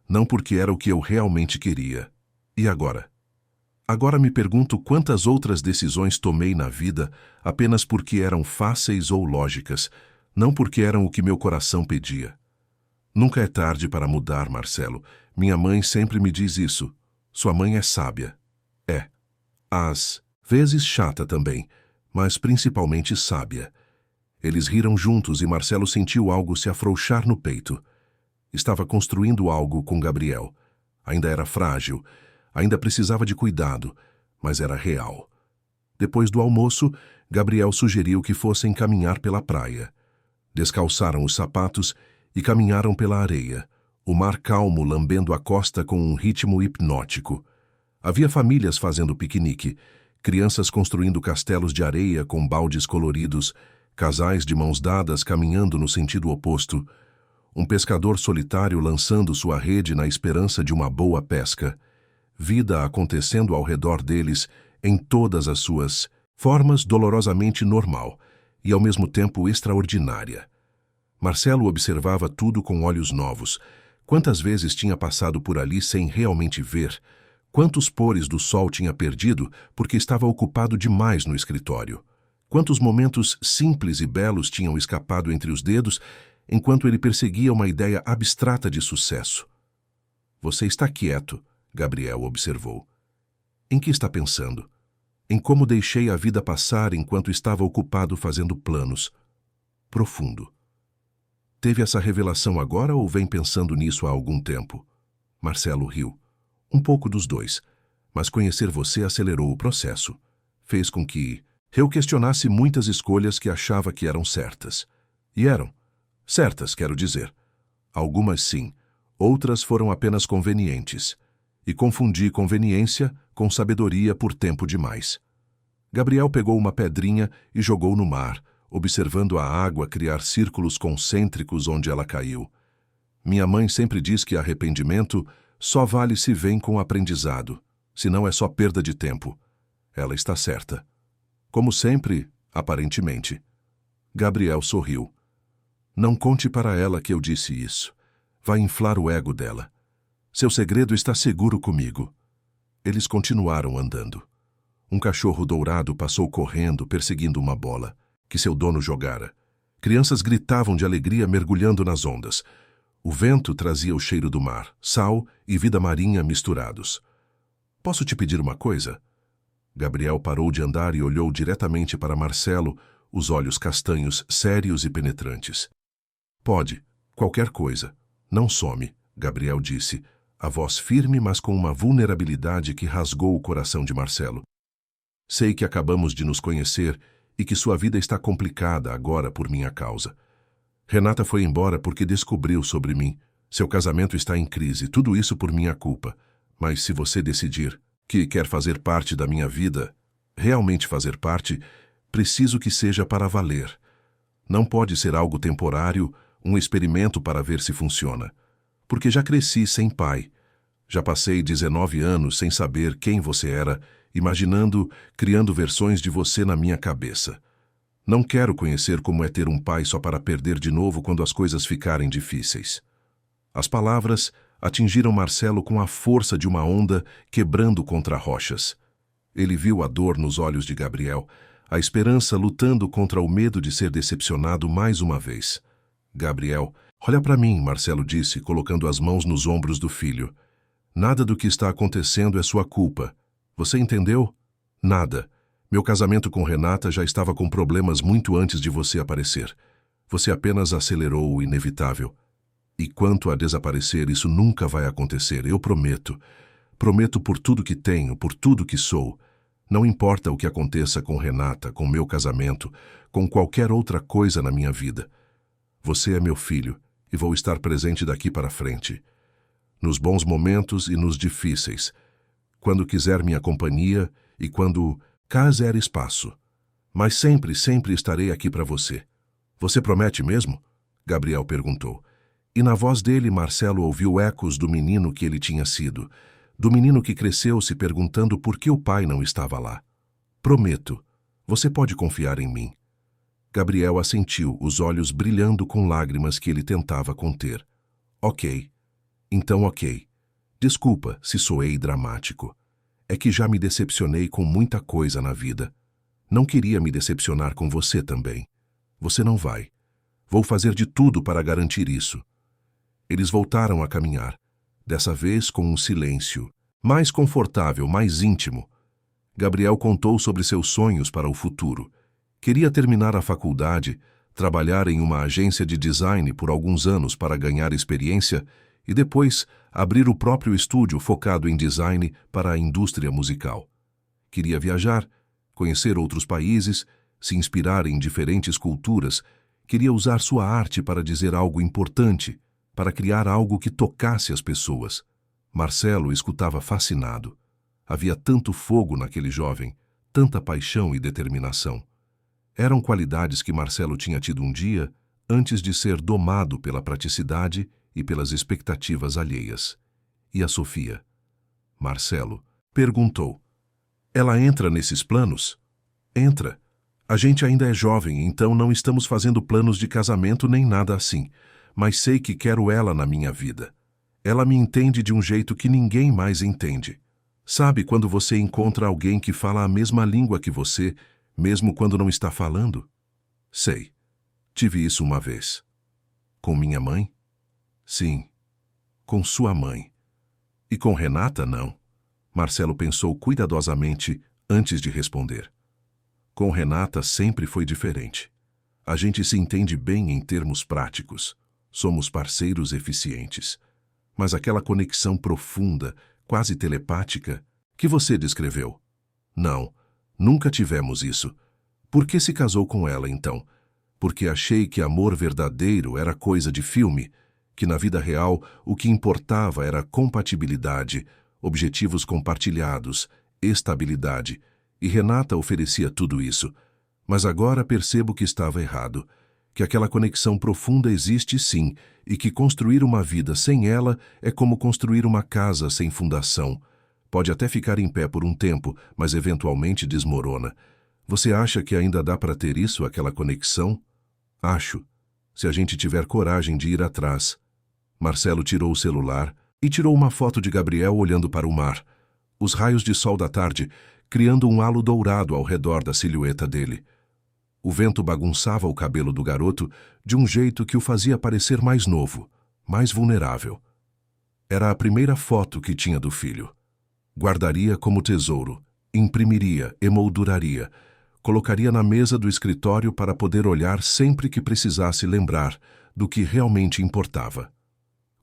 não porque era o que eu realmente queria. E agora? Agora me pergunto quantas outras decisões tomei na vida apenas porque eram fáceis ou lógicas, não porque eram o que meu coração pedia. Nunca é tarde para mudar, Marcelo. Minha mãe sempre me diz isso. Sua mãe é sábia. É. Às vezes chata também, mas principalmente sábia. Eles riram juntos e Marcelo sentiu algo se afrouxar no peito. Estava construindo algo com Gabriel. Ainda era frágil, ainda precisava de cuidado, mas era real. Depois do almoço, Gabriel sugeriu que fossem caminhar pela praia. Descalçaram os sapatos e caminharam pela areia, o mar calmo lambendo a costa com um ritmo hipnótico. Havia famílias fazendo piquenique, crianças construindo castelos de areia com baldes coloridos, casais de mãos dadas caminhando no sentido oposto, um pescador solitário lançando sua rede na esperança de uma boa pesca, vida acontecendo ao redor deles em todas as suas formas dolorosamente normal e ao mesmo tempo extraordinária. Marcelo observava tudo com olhos novos. Quantas vezes tinha passado por ali sem realmente ver? Quantos pores do sol tinha perdido porque estava ocupado demais no escritório? Quantos momentos simples e belos tinham escapado entre os dedos enquanto ele perseguia uma ideia abstrata de sucesso? Você está quieto, Gabriel observou. Em que está pensando? Em como deixei a vida passar enquanto estava ocupado fazendo planos. Profundo. Teve essa revelação agora ou vem pensando nisso há algum tempo? Marcelo riu. Um pouco dos dois, mas conhecer você acelerou o processo. Fez com que eu questionasse muitas escolhas que achava que eram certas. E eram. Certas, quero dizer. Algumas sim, outras foram apenas convenientes. E confundi conveniência com sabedoria por tempo demais. Gabriel pegou uma pedrinha e jogou no mar, observando a água criar círculos concêntricos onde ela caiu. Minha mãe sempre diz que arrependimento só vale se vem com aprendizado, senão é só perda de tempo. Ela está certa. Como sempre, aparentemente. Gabriel sorriu. Não conte para ela que eu disse isso. Vai inflar o ego dela. Seu segredo está seguro comigo. Eles continuaram andando. Um cachorro dourado passou correndo, perseguindo uma bola que seu dono jogara. Crianças gritavam de alegria mergulhando nas ondas. O vento trazia o cheiro do mar, sal e vida marinha misturados. Posso te pedir uma coisa? Gabriel parou de andar e olhou diretamente para Marcelo, os olhos castanhos, sérios e penetrantes. Pode, qualquer coisa. Não some, Gabriel disse, a voz firme, mas com uma vulnerabilidade que rasgou o coração de Marcelo. Sei que acabamos de nos conhecer e que sua vida está complicada agora por minha causa. Renata foi embora porque descobriu sobre mim. Seu casamento está em crise, tudo isso por minha culpa. Mas se você decidir que quer fazer parte da minha vida, realmente fazer parte, preciso que seja para valer. Não pode ser algo temporário, um experimento para ver se funciona. Porque já cresci sem pai. Já passei 19 anos sem saber quem você era, imaginando, criando versões de você na minha cabeça. Não quero conhecer como é ter um pai só para perder de novo quando as coisas ficarem difíceis. As palavras atingiram Marcelo com a força de uma onda quebrando contra rochas. Ele viu a dor nos olhos de Gabriel, a esperança lutando contra o medo de ser decepcionado mais uma vez. Gabriel, olha para mim, Marcelo disse, colocando as mãos nos ombros do filho. Nada do que está acontecendo é sua culpa. Você entendeu? Nada. Meu casamento com Renata já estava com problemas muito antes de você aparecer. Você apenas acelerou o inevitável. E quanto a desaparecer, isso nunca vai acontecer, eu prometo. Prometo por tudo que tenho, por tudo que sou. Não importa o que aconteça com Renata, com meu casamento, com qualquer outra coisa na minha vida. Você é meu filho e vou estar presente daqui para frente. Nos bons momentos e nos difíceis. Quando quiser minha companhia e quando quiser espaço. Mas sempre, sempre estarei aqui para você. Você promete mesmo? Gabriel perguntou. E na voz dele, Marcelo ouviu ecos do menino que ele tinha sido. do menino que cresceu se perguntando por que o pai não estava lá. Prometo, você pode confiar em mim. Gabriel assentiu, os olhos brilhando com lágrimas que ele tentava conter. Ok. Então ok. Desculpa se soei dramático. É que já me decepcionei com muita coisa na vida. Não queria me decepcionar com você também. Você não vai. Vou fazer de tudo para garantir isso. Eles voltaram a caminhar, dessa vez com um silêncio, mais confortável, mais íntimo. Gabriel contou sobre seus sonhos para o futuro. Queria terminar a faculdade, trabalhar em uma agência de design por alguns anos para ganhar experiência e depois abrir o próprio estúdio focado em design para a indústria musical. Queria viajar, conhecer outros países, se inspirar em diferentes culturas, queria usar sua arte para dizer algo importante, para criar algo que tocasse as pessoas. Marcelo escutava fascinado. Havia tanto fogo naquele jovem, tanta paixão e determinação. Eram qualidades que Marcelo tinha tido um dia antes de ser domado pela praticidade e pelas expectativas alheias. E a Sofia? Marcelo perguntou. Ela entra nesses planos? Entra. A gente ainda é jovem, então não estamos fazendo planos de casamento nem nada assim, mas sei que quero ela na minha vida. Ela me entende de um jeito que ninguém mais entende. Sabe quando você encontra alguém que fala a mesma língua que você, mesmo quando não está falando? Sei. Tive isso uma vez. Com minha mãe? Sim. Com sua mãe. E com Renata, não. Marcelo pensou cuidadosamente antes de responder. Com Renata sempre foi diferente. A gente se entende bem em termos práticos. Somos parceiros eficientes. Mas aquela conexão profunda, quase telepática, que você descreveu? Não, nunca tivemos isso. Por que se casou com ela, então? Porque achei que amor verdadeiro era coisa de filme, que na vida real o que importava era compatibilidade, objetivos compartilhados, estabilidade, e Renata oferecia tudo isso. Mas agora percebo que estava errado, que aquela conexão profunda existe sim, e que construir uma vida sem ela é como construir uma casa sem fundação. Pode até ficar em pé por um tempo, mas eventualmente desmorona. Você acha que ainda dá para ter isso, aquela conexão? Acho, se a gente tiver coragem de ir atrás. Marcelo tirou o celular e tirou uma foto de Gabriel olhando para o mar. Os raios de sol da tarde criando um halo dourado ao redor da silhueta dele. O vento bagunçava o cabelo do garoto de um jeito que o fazia parecer mais novo, mais vulnerável. Era a primeira foto que tinha do filho. Guardaria como tesouro, imprimiria, emolduraria, colocaria na mesa do escritório para poder olhar sempre que precisasse lembrar do que realmente importava.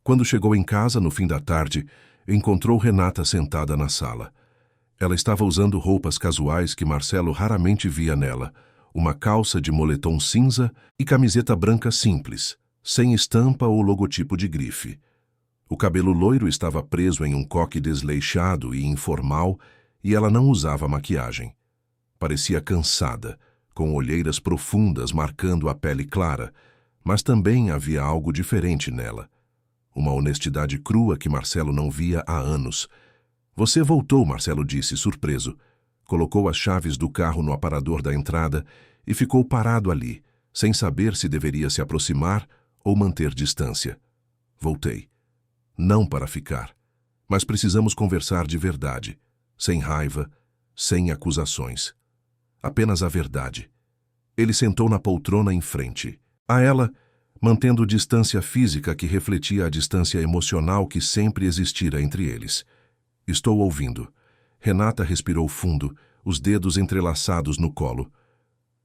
Quando chegou em casa no fim da tarde, encontrou Renata sentada na sala. Ela estava usando roupas casuais que Marcelo raramente via nela, uma calça de moletom cinza e camiseta branca simples, sem estampa ou logotipo de grife. O cabelo loiro estava preso em um coque desleixado e informal e ela não usava maquiagem. Parecia cansada, com olheiras profundas marcando a pele clara, mas também havia algo diferente nela. Uma honestidade crua que Marcelo não via há anos. Você voltou, Marcelo disse, surpreso. Colocou as chaves do carro no aparador da entrada e ficou parado ali, sem saber se deveria se aproximar ou manter distância. Voltei. Não para ficar, mas precisamos conversar de verdade, sem raiva, sem acusações. Apenas a verdade. Ele sentou na poltrona em frente. A ela, mantendo distância física que refletia a distância emocional que sempre existira entre eles. Estou ouvindo. Renata respirou fundo, os dedos entrelaçados no colo.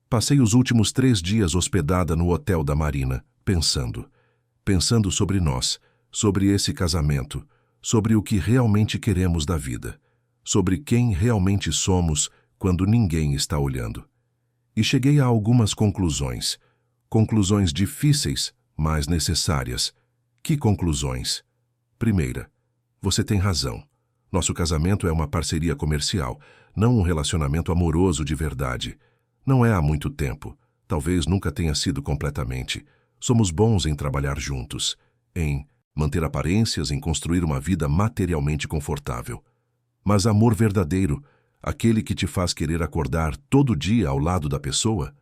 Passei os últimos 3 dias hospedada no hotel da Marina, pensando sobre nós, sobre esse casamento, sobre o que realmente queremos da vida, sobre quem realmente somos quando ninguém está olhando. E cheguei a algumas conclusões. Conclusões difíceis, mas necessárias. Que conclusões? Primeira, você tem razão. Nosso casamento é uma parceria comercial, não um relacionamento amoroso de verdade. Não é há muito tempo. Talvez nunca tenha sido completamente. Somos bons em trabalhar juntos, em manter aparências, em construir uma vida materialmente confortável. Mas amor verdadeiro, aquele que te faz querer acordar todo dia ao lado da pessoa,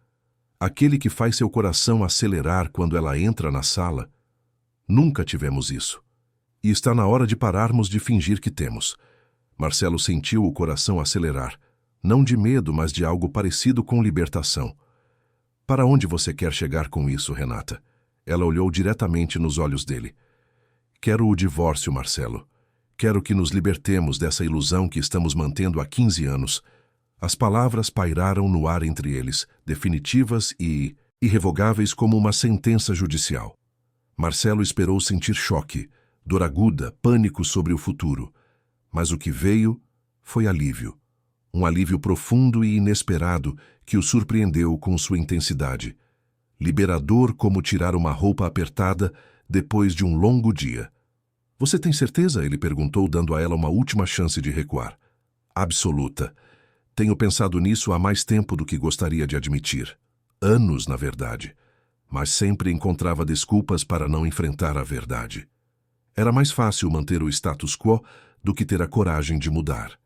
aquele que faz seu coração acelerar quando ela entra na sala, nunca tivemos isso. E está na hora de pararmos de fingir que temos. Marcelo sentiu o coração acelerar, não de medo, mas de algo parecido com libertação. Para onde você quer chegar com isso, Renata? Ela olhou diretamente nos olhos dele. Quero o divórcio, Marcelo. Quero que nos libertemos dessa ilusão que estamos mantendo há 15 anos. As palavras pairaram no ar entre eles, definitivas e irrevogáveis como uma sentença judicial. Marcelo esperou sentir choque, dor aguda, pânico sobre o futuro. Mas o que veio foi alívio. Um alívio profundo e inesperado que o surpreendeu com sua intensidade. Liberador como tirar uma roupa apertada depois de um longo dia. Você tem certeza? Ele perguntou, dando a ela uma última chance de recuar. Absoluta. Tenho pensado nisso há mais tempo do que gostaria de admitir. Anos, na verdade. Mas sempre encontrava desculpas para não enfrentar a verdade. Era mais fácil manter o status quo do que ter a coragem de mudar.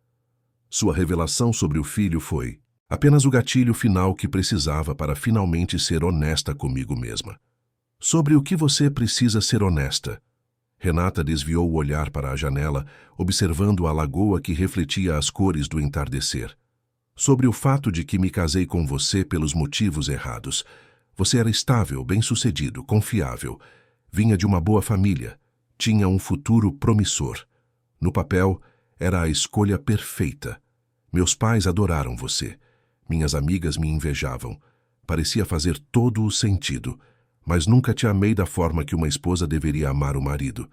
Sua revelação sobre o filho foi apenas o gatilho final que precisava para finalmente ser honesta comigo mesma. Sobre o que você precisa ser honesta? Renata desviou o olhar para a janela, observando a lagoa que refletia as cores do entardecer. Sobre o fato de que me casei com você pelos motivos errados. Você era estável, bem-sucedido, confiável. Vinha de uma boa família. Tinha um futuro promissor. No papel, era a escolha perfeita. Meus pais adoraram você. Minhas amigas me invejavam. Parecia fazer todo o sentido. Mas nunca te amei da forma que uma esposa deveria amar o marido.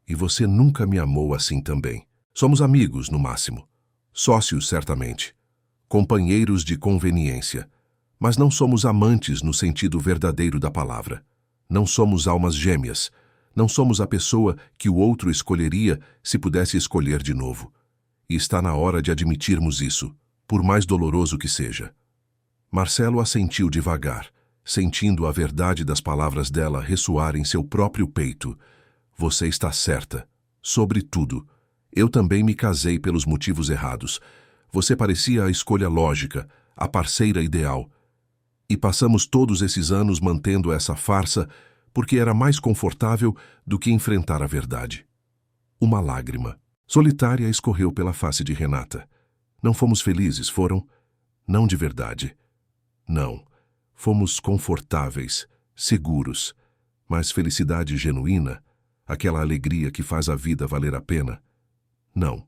E você nunca me amou assim também. Somos amigos, no máximo. Sócios, certamente. Companheiros de conveniência. Mas não somos amantes no sentido verdadeiro da palavra. Não somos almas gêmeas. Não somos a pessoa que o outro escolheria se pudesse escolher de novo. E está na hora de admitirmos isso, por mais doloroso que seja. Marcelo assentiu devagar, sentindo a verdade das palavras dela ressoar em seu próprio peito. Você está certa. Sobre tudo. Eu também me casei pelos motivos errados. Você parecia a escolha lógica, a parceira ideal. E passamos todos esses anos mantendo essa farsa porque era mais confortável do que enfrentar a verdade. Uma lágrima solitária escorreu pela face de Renata. Não fomos felizes, foram? Não de verdade. Não. Fomos confortáveis, seguros. Mas felicidade genuína, aquela alegria que faz a vida valer a pena? Não.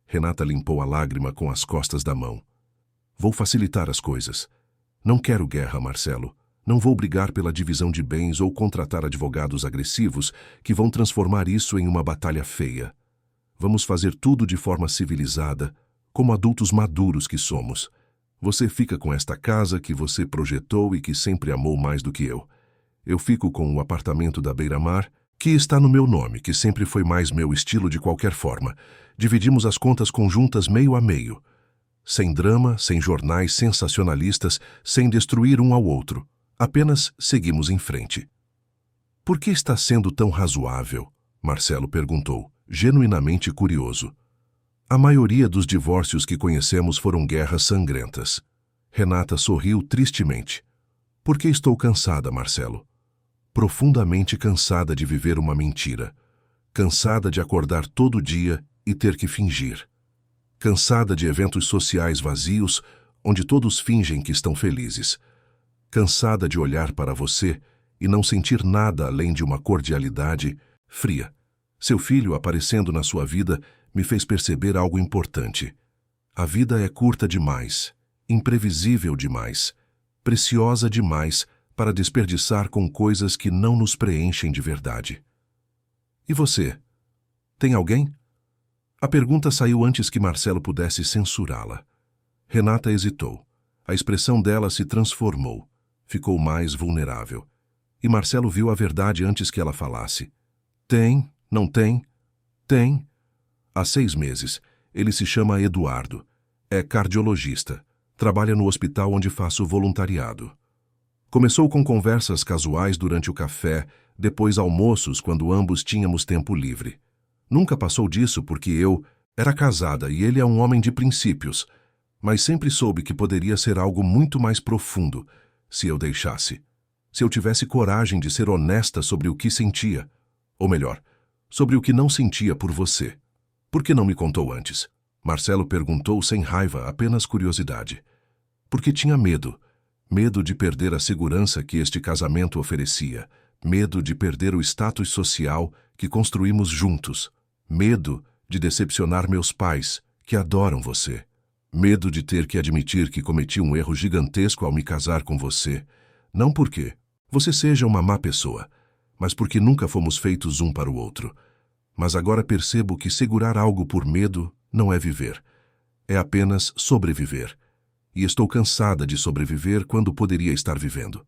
Renata limpou a lágrima com as costas da mão. Vou facilitar as coisas. Não quero guerra, Marcelo. Não vou brigar pela divisão de bens ou contratar advogados agressivos que vão transformar isso em uma batalha feia. Vamos fazer tudo de forma civilizada, como adultos maduros que somos. Você fica com esta casa que você projetou e que sempre amou mais do que eu. Eu fico com o apartamento da beira-mar, que está no meu nome, que sempre foi mais meu estilo de qualquer forma. Dividimos as contas conjuntas meio a meio. Sem drama, sem jornais sensacionalistas, sem destruir um ao outro. Apenas seguimos em frente. Por que está sendo tão razoável? Marcelo perguntou, genuinamente curioso. A maioria dos divórcios que conhecemos foram guerras sangrentas. Renata sorriu tristemente. Porque estou cansada, Marcelo. Profundamente cansada de viver uma mentira. Cansada de acordar todo dia e ter que fingir. Cansada de eventos sociais vazios, onde todos fingem que estão felizes. Cansada de olhar para você e não sentir nada além de uma cordialidade fria. Seu filho aparecendo na sua vida me fez perceber algo importante. A vida é curta demais, imprevisível demais, preciosa demais para desperdiçar com coisas que não nos preenchem de verdade. E você? Tem alguém? A pergunta saiu antes que Marcelo pudesse censurá-la. Renata hesitou. A expressão dela se transformou. Ficou mais vulnerável. E Marcelo viu a verdade antes que ela falasse. Tem, não tem? Tem. Há 6 meses. Ele se chama Eduardo. É cardiologista. Trabalha no hospital onde faço voluntariado. Começou com conversas casuais durante o café, depois almoços quando ambos tínhamos tempo livre. Nunca passou disso porque eu era casada e ele é um homem de princípios, mas sempre soube que poderia ser algo muito mais profundo se eu deixasse. Se eu tivesse coragem de ser honesta sobre o que sentia, ou melhor, sobre o que não sentia por você. Por que não me contou antes? Marcelo perguntou sem raiva, apenas curiosidade. Porque tinha medo. Medo de perder a segurança que este casamento oferecia. Medo de perder o status social que construímos juntos. Medo de decepcionar meus pais, que adoram você. Medo de ter que admitir que cometi um erro gigantesco ao me casar com você. Não porque você seja uma má pessoa, mas porque nunca fomos feitos um para o outro. Mas agora percebo que segurar algo por medo não é viver. É apenas sobreviver. E estou cansada de sobreviver quando poderia estar vivendo.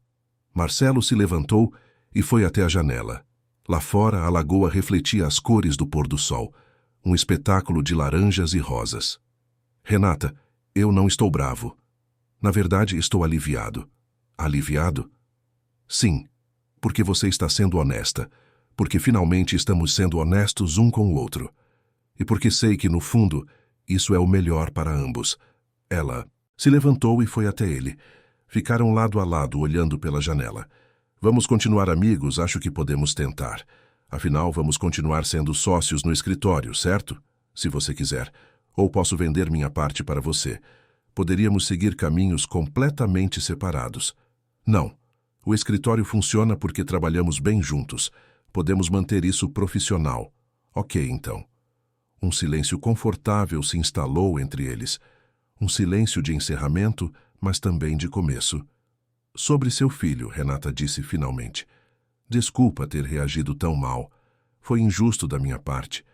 Marcelo se levantou e foi até a janela. Lá fora, a lagoa refletia as cores do pôr do sol, um espetáculo de laranjas e rosas. Renata, eu não estou bravo. Na verdade, estou aliviado. Aliviado? Sim, porque você está sendo honesta, porque finalmente estamos sendo honestos um com o outro. E porque sei que, no fundo, isso é o melhor para ambos. Ela se levantou e foi até ele. Ficaram lado a lado, olhando pela janela. Vamos continuar amigos, acho que podemos tentar. Afinal, vamos continuar sendo sócios no escritório, certo? Se você quiser. Ou posso vender minha parte para você. Poderíamos seguir caminhos completamente separados. Não. O escritório funciona porque trabalhamos bem juntos. Podemos manter isso profissional. Ok, então. Um silêncio confortável se instalou entre eles. Um silêncio de encerramento, mas também de começo. Sobre seu filho, Renata disse finalmente. Desculpa ter reagido tão mal. Foi injusto da minha parte.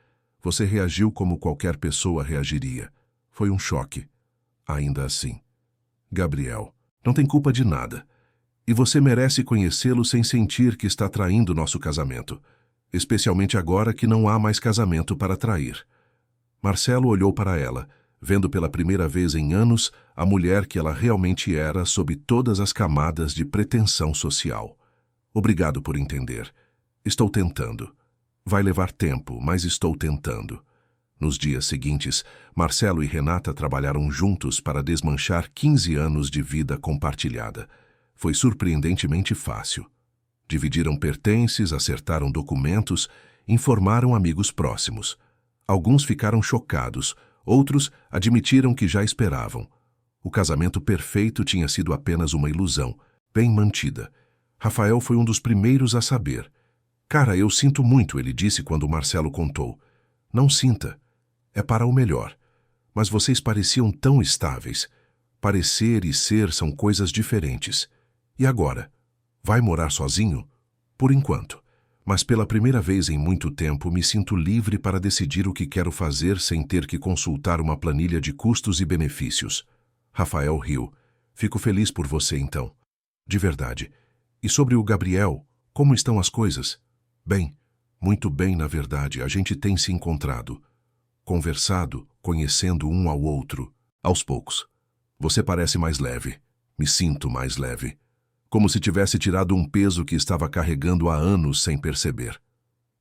Você reagiu como qualquer pessoa reagiria. Foi um choque. Ainda assim. Gabriel, não tem culpa de nada. E você merece conhecê-lo sem sentir que está traindo nosso casamento. Especialmente agora que não há mais casamento para trair. Marcelo olhou para ela, vendo pela primeira vez em anos a mulher que ela realmente era sob todas as camadas de pretensão social. Obrigado por entender. Estou tentando. Vai levar tempo, mas estou tentando. Nos dias seguintes, Marcelo e Renata trabalharam juntos para desmanchar 15 anos de vida compartilhada. Foi surpreendentemente fácil. Dividiram pertences, acertaram documentos, informaram amigos próximos. Alguns ficaram chocados, outros admitiram que já esperavam. O casamento perfeito tinha sido apenas uma ilusão, bem mantida. Rafael foi um dos primeiros a saber. Cara, eu sinto muito, ele disse quando Marcelo contou. Não sinta. É para o melhor. Mas vocês pareciam tão estáveis. Parecer e ser são coisas diferentes. E agora? Vai morar sozinho? Por enquanto. Mas pela primeira vez em muito tempo me sinto livre para decidir o que quero fazer sem ter que consultar uma planilha de custos e benefícios. Rafael riu. Fico feliz por você então. De verdade. E sobre o Gabriel, como estão as coisas? Bem, muito bem na verdade, a gente tem se encontrado. Conversado, conhecendo um ao outro, aos poucos. Você parece mais leve. Me sinto mais leve. Como se tivesse tirado um peso que estava carregando há anos sem perceber.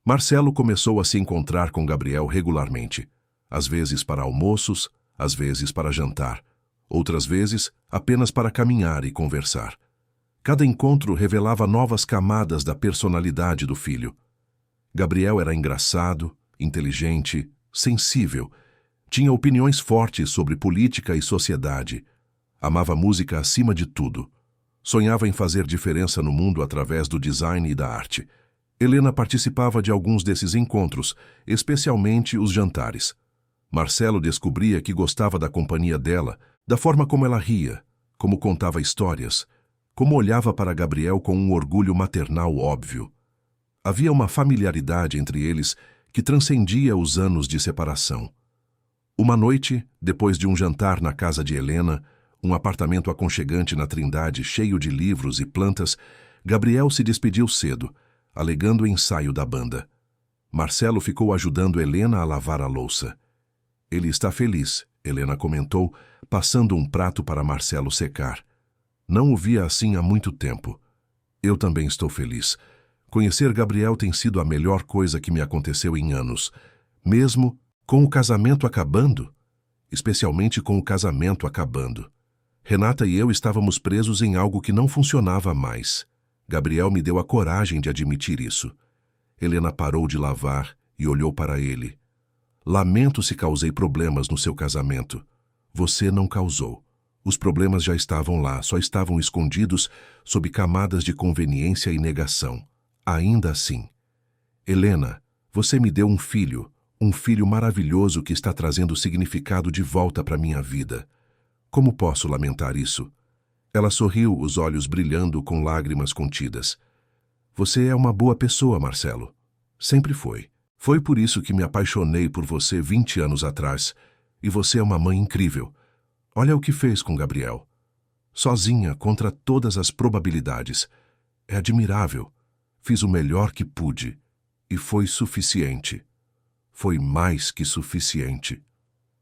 Marcelo começou a se encontrar com Gabriel regularmente, às vezes para almoços, às vezes para jantar, outras vezes apenas para caminhar e conversar. Cada encontro revelava novas camadas da personalidade do filho. Gabriel era engraçado, inteligente, sensível, tinha opiniões fortes sobre política e sociedade, amava música acima de tudo. Sonhava em fazer diferença no mundo através do design e da arte. Helena participava de alguns desses encontros, especialmente os jantares. Marcelo descobria que gostava da companhia dela, da forma como ela ria, como contava histórias, como olhava para Gabriel com um orgulho maternal óbvio. Havia uma familiaridade entre eles que transcendia os anos de separação. Uma noite, depois de um jantar na casa de Helena, um apartamento aconchegante na Trindade cheio de livros e plantas, Gabriel se despediu cedo, alegando o ensaio da banda. Marcelo ficou ajudando Helena a lavar a louça. Ele está feliz, Helena comentou, passando um prato para Marcelo secar. Não o via assim há muito tempo. Eu também estou feliz. Conhecer Gabriel tem sido a melhor coisa que me aconteceu em anos, mesmo com o casamento acabando, especialmente com o casamento acabando. Renata e eu estávamos presos em algo que não funcionava mais. Gabriel me deu a coragem de admitir isso. Helena parou de lavar e olhou para ele. Lamento se causei problemas no seu casamento. Você não causou. Os problemas já estavam lá, só estavam escondidos sob camadas de conveniência e negação. Ainda assim. Helena, você me deu um filho maravilhoso que está trazendo significado de volta para minha vida. Como posso lamentar isso? Ela sorriu, os olhos brilhando com lágrimas contidas. Você é uma boa pessoa, Marcelo. Sempre foi. Foi por isso que me apaixonei por você 20 anos atrás. E você é uma mãe incrível. Olha o que fez com Gabriel. Sozinha, contra todas as probabilidades. É admirável. Fiz o melhor que pude. E foi suficiente. Foi mais que suficiente.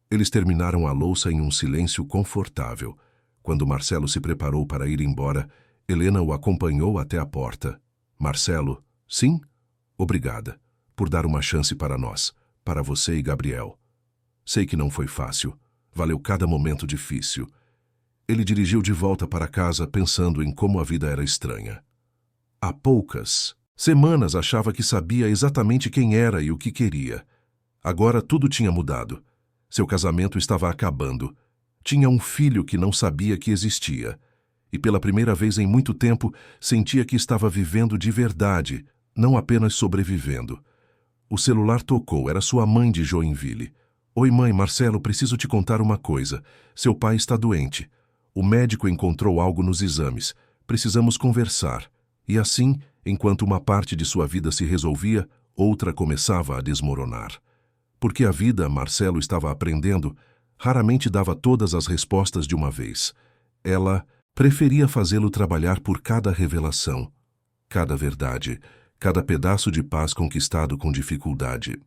Eles terminaram a louça em um silêncio confortável. Quando Marcelo se preparou para ir embora, Helena o acompanhou até a porta. Marcelo, sim? Obrigada por dar uma chance para nós, para você e Gabriel. Sei que não foi fácil. Valeu cada momento difícil. Ele dirigiu de volta para casa pensando em como a vida era estranha. Há poucas semanas achava que sabia exatamente quem era e o que queria. Agora tudo tinha mudado. Seu casamento estava acabando. Tinha um filho que não sabia que existia. E pela primeira vez em muito tempo, sentia que estava vivendo de verdade, não apenas sobrevivendo. O celular tocou, era sua mãe de Joinville. Oi, mãe, Marcelo, preciso te contar uma coisa. Seu pai está doente. O médico encontrou algo nos exames. Precisamos conversar. E assim, enquanto uma parte de sua vida se resolvia, outra começava a desmoronar. Porque a vida, Marcelo estava aprendendo, raramente dava todas as respostas de uma vez. Ela preferia fazê-lo trabalhar por cada revelação, cada verdade, cada pedaço de paz conquistado com dificuldade.